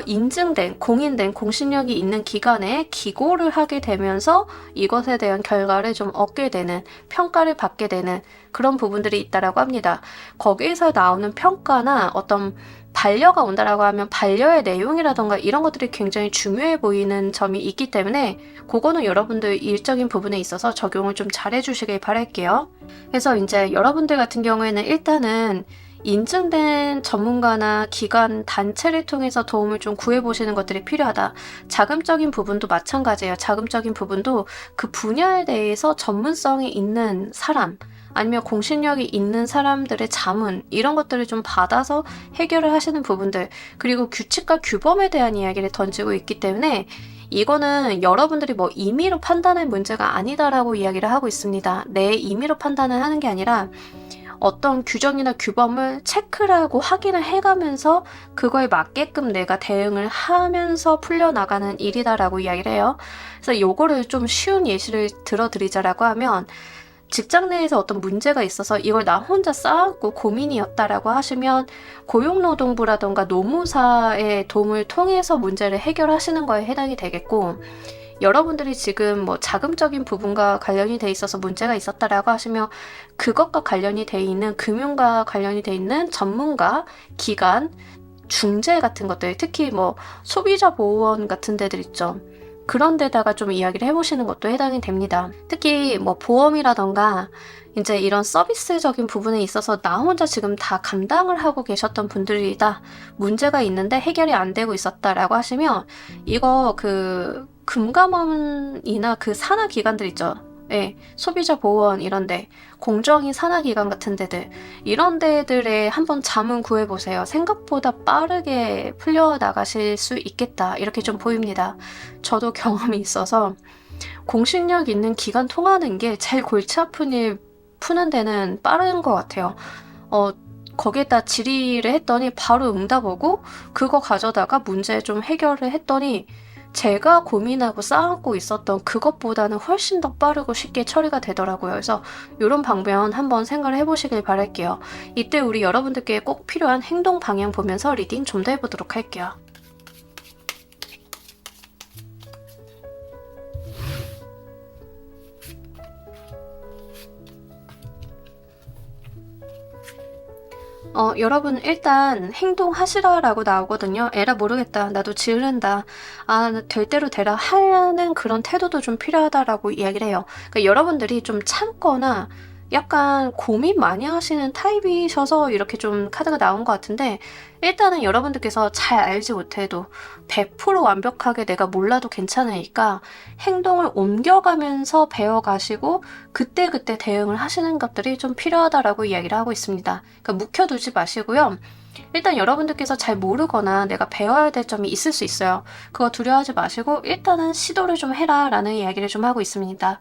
인증된, 공인된 공신력이 있는 기관에 기고를 하게 되면서 이것에 대한 결과를 좀 얻게 되는, 평가를 받게 되는 그런 부분들이 있다라고 합니다. 거기에서 나오는 평가나 어떤 반려가 온다라고 하면 반려의 내용이라던가 이런 것들이 굉장히 중요해 보이는 점이 있기 때문에 그거는 여러분들 일적인 부분에 있어서 적용을 좀 잘 해주시길 바랄게요. 그래서 이제 여러분들 같은 경우에는 일단은 인증된 전문가나 기관, 단체를 통해서 도움을 좀 구해보시는 것들이 필요하다. 자금적인 부분도 마찬가지예요. 자금적인 부분도 그 분야에 대해서 전문성이 있는 사람, 아니면 공신력이 있는 사람들의 자문 이런 것들을 좀 받아서 해결을 하시는 부분들 그리고 규칙과 규범에 대한 이야기를 던지고 있기 때문에 이거는 여러분들이 뭐 임의로 판단할 문제가 아니다라고 이야기를 하고 있습니다. 내 임의로 판단을 하는 게 아니라 어떤 규정이나 규범을 체크를 하고 확인을 해가면서 그거에 맞게끔 내가 대응을 하면서 풀려나가는 일이다라고 이야기를 해요. 그래서 요거를 좀 쉬운 예시를 들어드리자라고 하면 직장 내에서 어떤 문제가 있어서 이걸 나 혼자 쌓았고 고민이었다라고 하시면 고용노동부라던가 노무사의 도움을 통해서 문제를 해결하시는 거에 해당이 되겠고, 여러분들이 지금 뭐 자금적인 부분과 관련이 돼 있어서 문제가 있었다라고 하시면 그것과 관련이 돼 있는, 금융과 관련이 돼 있는 전문가, 기관, 중재 같은 것들, 특히 뭐 소비자 보호원 같은 데들 있죠. 그런 데다가 좀 이야기를 해보시는 것도 해당이 됩니다. 특히 뭐 보험이라던가 이제 이런 서비스적인 부분에 있어서 나 혼자 지금 다 감당을 하고 계셨던 분들이다, 문제가 있는데 해결이 안 되고 있었다라고 하시면 이거 그 금감원이나 그 산하 기관들 있죠. 예, 소비자 보호원 이런데, 공정위 산하기관 같은 데들, 이런 데들에 한번 자문 구해보세요. 생각보다 빠르게 풀려나가실 수 있겠다, 이렇게 좀 보입니다. 저도 경험이 있어서 공신력 있는 기관 통하는 게 제일 골치 아픈 일 푸는 데는 빠른 것 같아요. 거기에다 질의를 했더니 바로 응답 오고 그거 가져다가 문제 좀 해결을 했더니 제가 고민하고 쌓고 있었던 그것보다는 훨씬 더 빠르고 쉽게 처리가 되더라고요. 그래서 이런 방면 한번 생각을 해보시길 바랄게요. 이때 우리 여러분들께 꼭 필요한 행동 방향 보면서 리딩 좀 더 해보도록 할게요. 여러분 일단 행동하시라라고 나오거든요. 에라 모르겠다, 나도 지으른다, 될 대로 되라 하는 그런 태도도 좀 필요하다라고 이야기를 해요. 그러니까 여러분들이 좀 참거나 약간 고민 많이 하시는 타입이셔서 이렇게 좀 카드가 나온 것 같은데, 일단은 여러분들께서 잘 알지 못해도 100% 완벽하게 내가 몰라도 괜찮으니까 행동을 옮겨가면서 배워가시고 그때그때 대응을 하시는 것들이 좀 필요하다라고 이야기를 하고 있습니다. 그러니까 묵혀두지 마시고요. 일단 여러분들께서 잘 모르거나 내가 배워야 될 점이 있을 수 있어요. 그거 두려워하지 마시고 일단은 시도를 좀 해라 라는 이야기를 좀 하고 있습니다.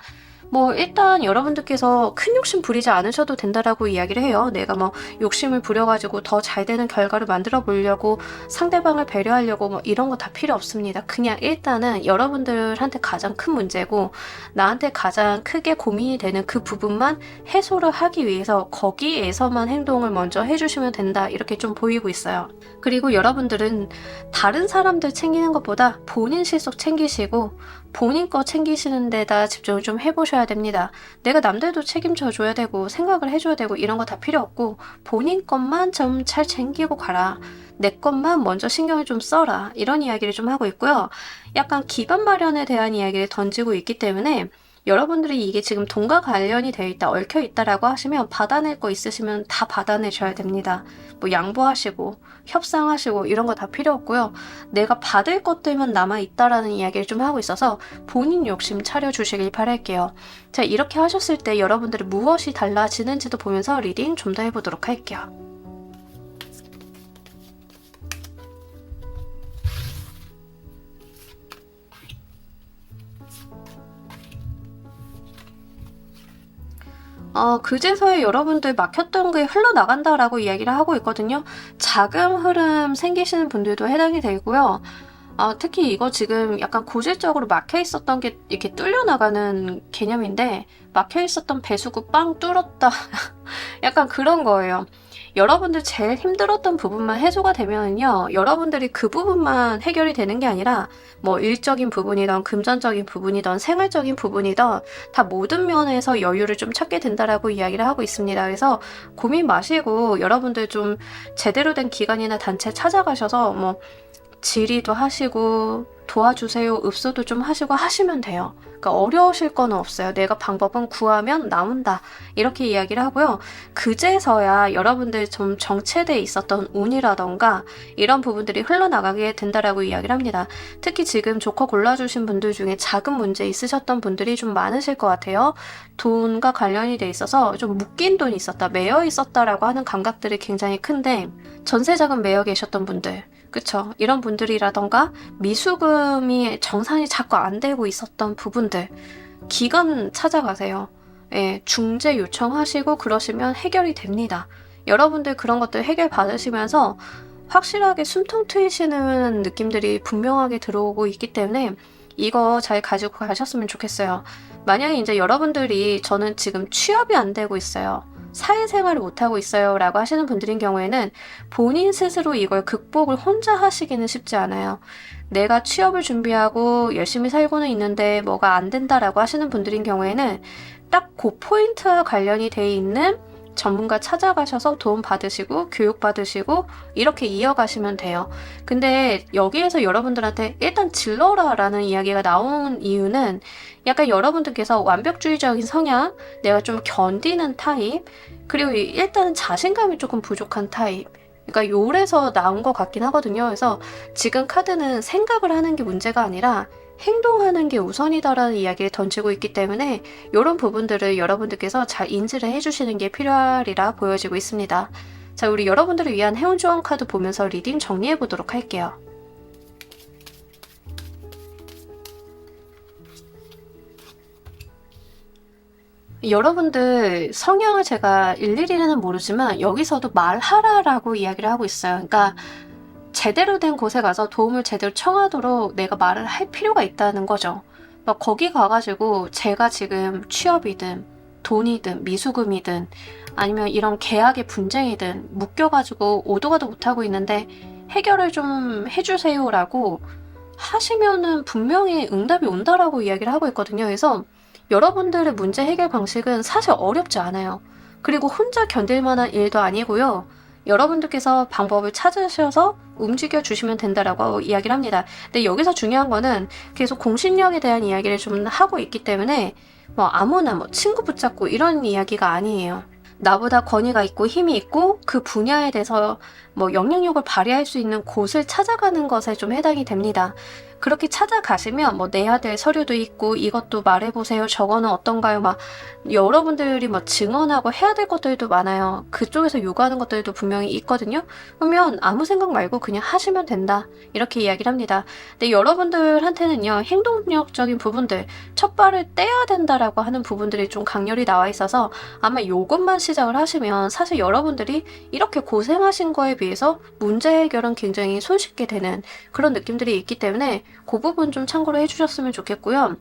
뭐 일단 여러분들께서 큰 욕심 부리지 않으셔도 된다라고 이야기를 해요. 내가 뭐 욕심을 부려가지고 더 잘 되는 결과를 만들어 보려고 상대방을 배려하려고 뭐 이런 거 다 필요 없습니다. 그냥 일단은 여러분들한테 가장 큰 문제고 나한테 가장 크게 고민이 되는 그 부분만 해소를 하기 위해서 거기에서만 행동을 먼저 해주시면 된다, 이렇게 좀 보이고 있어요. 그리고 여러분들은 다른 사람들 챙기는 것보다 본인 실속 챙기시고 본인 거 챙기시는 데다 집중을 좀 해보셔야 됩니다. 내가 남들도 책임져 줘야 되고 생각을 해줘야 되고 이런 거 다 필요 없고 본인 것만 좀 잘 챙기고 가라, 내 것만 먼저 신경을 좀 써라, 이런 이야기를 좀 하고 있고요. 약간 기반 마련에 대한 이야기를 던지고 있기 때문에 여러분들이 이게 지금 돈과 관련이 되어 있다, 얽혀 있다라고 하시면 받아낼 거 있으시면 다 받아내셔야 됩니다. 뭐 양보하시고 협상하시고 이런 거 다 필요 없고요. 내가 받을 것들만 남아있다라는 이야기를 좀 하고 있어서 본인 욕심 차려주시길 바랄게요. 자, 이렇게 하셨을 때 여러분들이 무엇이 달라지는지도 보면서 리딩 좀 더 해보도록 할게요. 그제서야 여러분들 막혔던 게 흘러나간다라고 이야기를 하고 있거든요. 자금 흐름 생기시는 분들도 해당이 되고요. 특히 이거 지금 약간 고질적으로 막혀 있었던 게 이렇게 뚫려 나가는 개념인데, 막혀 있었던 배수구 빵 뚫었다. 약간 그런 거예요. 여러분들 제일 힘들었던 부분만 해소가 되면요, 여러분들이 그 부분만 해결이 되는 게 아니라 뭐 일적인 부분이든 금전적인 부분이든 생활적인 부분이든 다 모든 면에서 여유를 좀 찾게 된다라고 이야기를 하고 있습니다. 그래서 고민 마시고 여러분들 좀 제대로 된 기관이나 단체 찾아가셔서 뭐 질의도 하시고 도와주세요, 읍소도 좀 하시고 하시면 돼요. 그러니까 어려우실 건 없어요. 내가 방법은 구하면 나온다, 이렇게 이야기를 하고요. 그제서야 여러분들 좀 정체돼 있었던 운이라던가 이런 부분들이 흘러나가게 된다라고 이야기를 합니다. 특히 지금 조커 골라주신 분들 중에 자금 문제 있으셨던 분들이 좀 많으실 것 같아요. 돈과 관련이 돼 있어서 좀 묶인 돈이 있었다, 매여 있었다라고 하는 감각들이 굉장히 큰데, 전세자금 매여 계셨던 분들, 그쵸? 이런 분들이라던가 미수금이 정산이 자꾸 안 되고 있었던 부분들, 기관 찾아가세요. 예, 중재 요청하시고 그러시면 해결이 됩니다. 여러분들 그런 것들 해결 받으시면서 확실하게 숨통 트이시는 느낌들이 분명하게 들어오고 있기 때문에 이거 잘 가지고 가셨으면 좋겠어요. 만약에 이제 여러분들이 저는 지금 취업이 안 되고 있어요. 사회생활을 못하고 있어요. 라고 하시는 분들인 경우에는 본인 스스로 이걸 극복을 혼자 하시기는 쉽지 않아요. 내가 취업을 준비하고 열심히 살고는 있는데 뭐가 안 된다라고 하시는 분들인 경우에는 딱 그 포인트와 관련이 돼 있는 전문가 찾아가셔서 도움 받으시고 교육 받으시고 이렇게 이어가시면 돼요. 근데 여기에서 여러분들한테 일단 질러라 라는 이야기가 나온 이유는 약간 여러분들께서 완벽주의적인 성향, 내가 좀 견디는 타입, 그리고 일단은 자신감이 조금 부족한 타입, 그러니까 요래서 나온 것 같긴 하거든요. 그래서 지금 카드는 생각을 하는 게 문제가 아니라 행동하는 게 우선이다라는 이야기를 던지고 있기 때문에 이런 부분들을 여러분들께서 잘 인지를 해주시는 게 필요하리라 보여지고 있습니다. 자, 우리 여러분들을 위한 행운 조언 카드 보면서 리딩 정리해 보도록 할게요. 여러분들 성향을 제가 일일이는 모르지만 여기서도 말하라라고 이야기를 하고 있어요. 그러니까 제대로 된 곳에 가서 도움을 제대로 청하도록 내가 말을 할 필요가 있다는 거죠. 막 거기 가가지고 제가 지금 취업이든 돈이든 미수금이든 아니면 이런 계약의 분쟁이든 묶여가지고 오도 가도 못하고 있는데 해결을 좀 해주세요라고 하시면은 분명히 응답이 온다라고 이야기를 하고 있거든요. 그래서 여러분들의 문제 해결 방식은 사실 어렵지 않아요. 그리고 혼자 견딜 만한 일도 아니고요. 여러분들께서 방법을 찾으셔서 움직여 주시면 된다라고 이야기를 합니다. 근데 여기서 중요한 거는 계속 공신력에 대한 이야기를 좀 하고 있기 때문에 뭐 아무나 뭐 친구 붙잡고 이런 이야기가 아니에요. 나보다 권위가 있고 힘이 있고 그 분야에 대해서 뭐 영향력을 발휘할 수 있는 곳을 찾아가는 것에 좀 해당이 됩니다. 그렇게 찾아가시면 뭐 내야 될 서류도 있고 이것도 말해보세요. 저거는 어떤가요? 막 여러분들이 뭐 증언하고 해야 될 것들도 많아요. 그쪽에서 요구하는 것들도 분명히 있거든요. 그러면 아무 생각 말고 그냥 하시면 된다. 이렇게 이야기를 합니다. 근데 여러분들한테는요. 행동력적인 부분들, 첫 발을 떼야 된다라고 하는 부분들이 좀 강렬히 나와 있어서 아마 요것만 시작을 하시면 사실 여러분들이 이렇게 고생하신 거에 비해서 문제 해결은 굉장히 손쉽게 되는 그런 느낌들이 있기 때문에 그 부분 좀 참고를 해주셨으면 좋겠고요.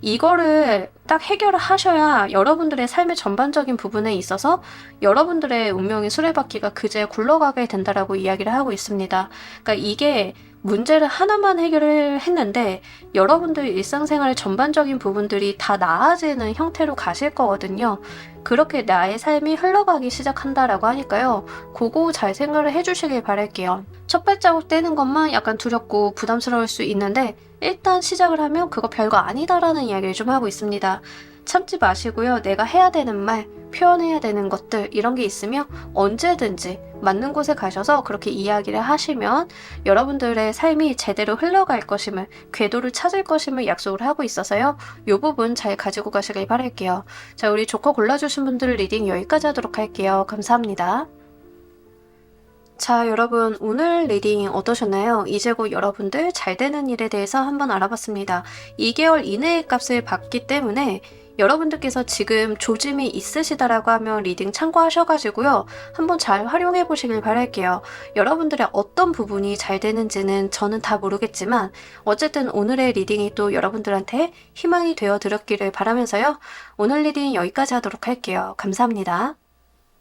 이거를 딱 해결을 하셔야 여러분들의 삶의 전반적인 부분에 있어서 여러분들의 운명의 수레바퀴가 그제 굴러가게 된다라고 이야기를 하고 있습니다. 그러니까 이게 문제를 하나만 해결을 했는데 여러분들 일상생활의 전반적인 부분들이 다 나아지는 형태로 가실 거거든요. 그렇게 나의 삶이 흘러가기 시작한다라고 하니까요. 그거 잘 생각을 해주시길 바랄게요. 첫 발자국 떼는 것만 약간 두렵고 부담스러울 수 있는데 일단 시작을 하면 그거 별거 아니다라는 이야기를 좀 하고 있습니다. 참지 마시고요. 내가 해야 되는 말, 표현해야 되는 것들 이런 게 있으면 언제든지 맞는 곳에 가셔서 그렇게 이야기를 하시면 여러분들의 삶이 제대로 흘러갈 것임을, 궤도를 찾을 것임을 약속을 하고 있어서요. 이 부분 잘 가지고 가시길 바랄게요. 자, 우리 조커 골라주신 분들 리딩 여기까지 하도록 할게요. 감사합니다. 자, 여러분 오늘 리딩 어떠셨나요? 이제 곧 여러분들 잘 되는 일에 대해서 한번 알아봤습니다. 2개월 이내의 값을 받기 때문에 여러분들께서 지금 조짐이 있으시다라고 하면 리딩 참고하셔가지고요. 한번 잘 활용해 보시길 바랄게요. 여러분들의 어떤 부분이 잘 되는지는 저는 다 모르겠지만 어쨌든 오늘의 리딩이 또 여러분들한테 희망이 되어 드렸기를 바라면서요. 오늘 리딩 여기까지 하도록 할게요. 감사합니다.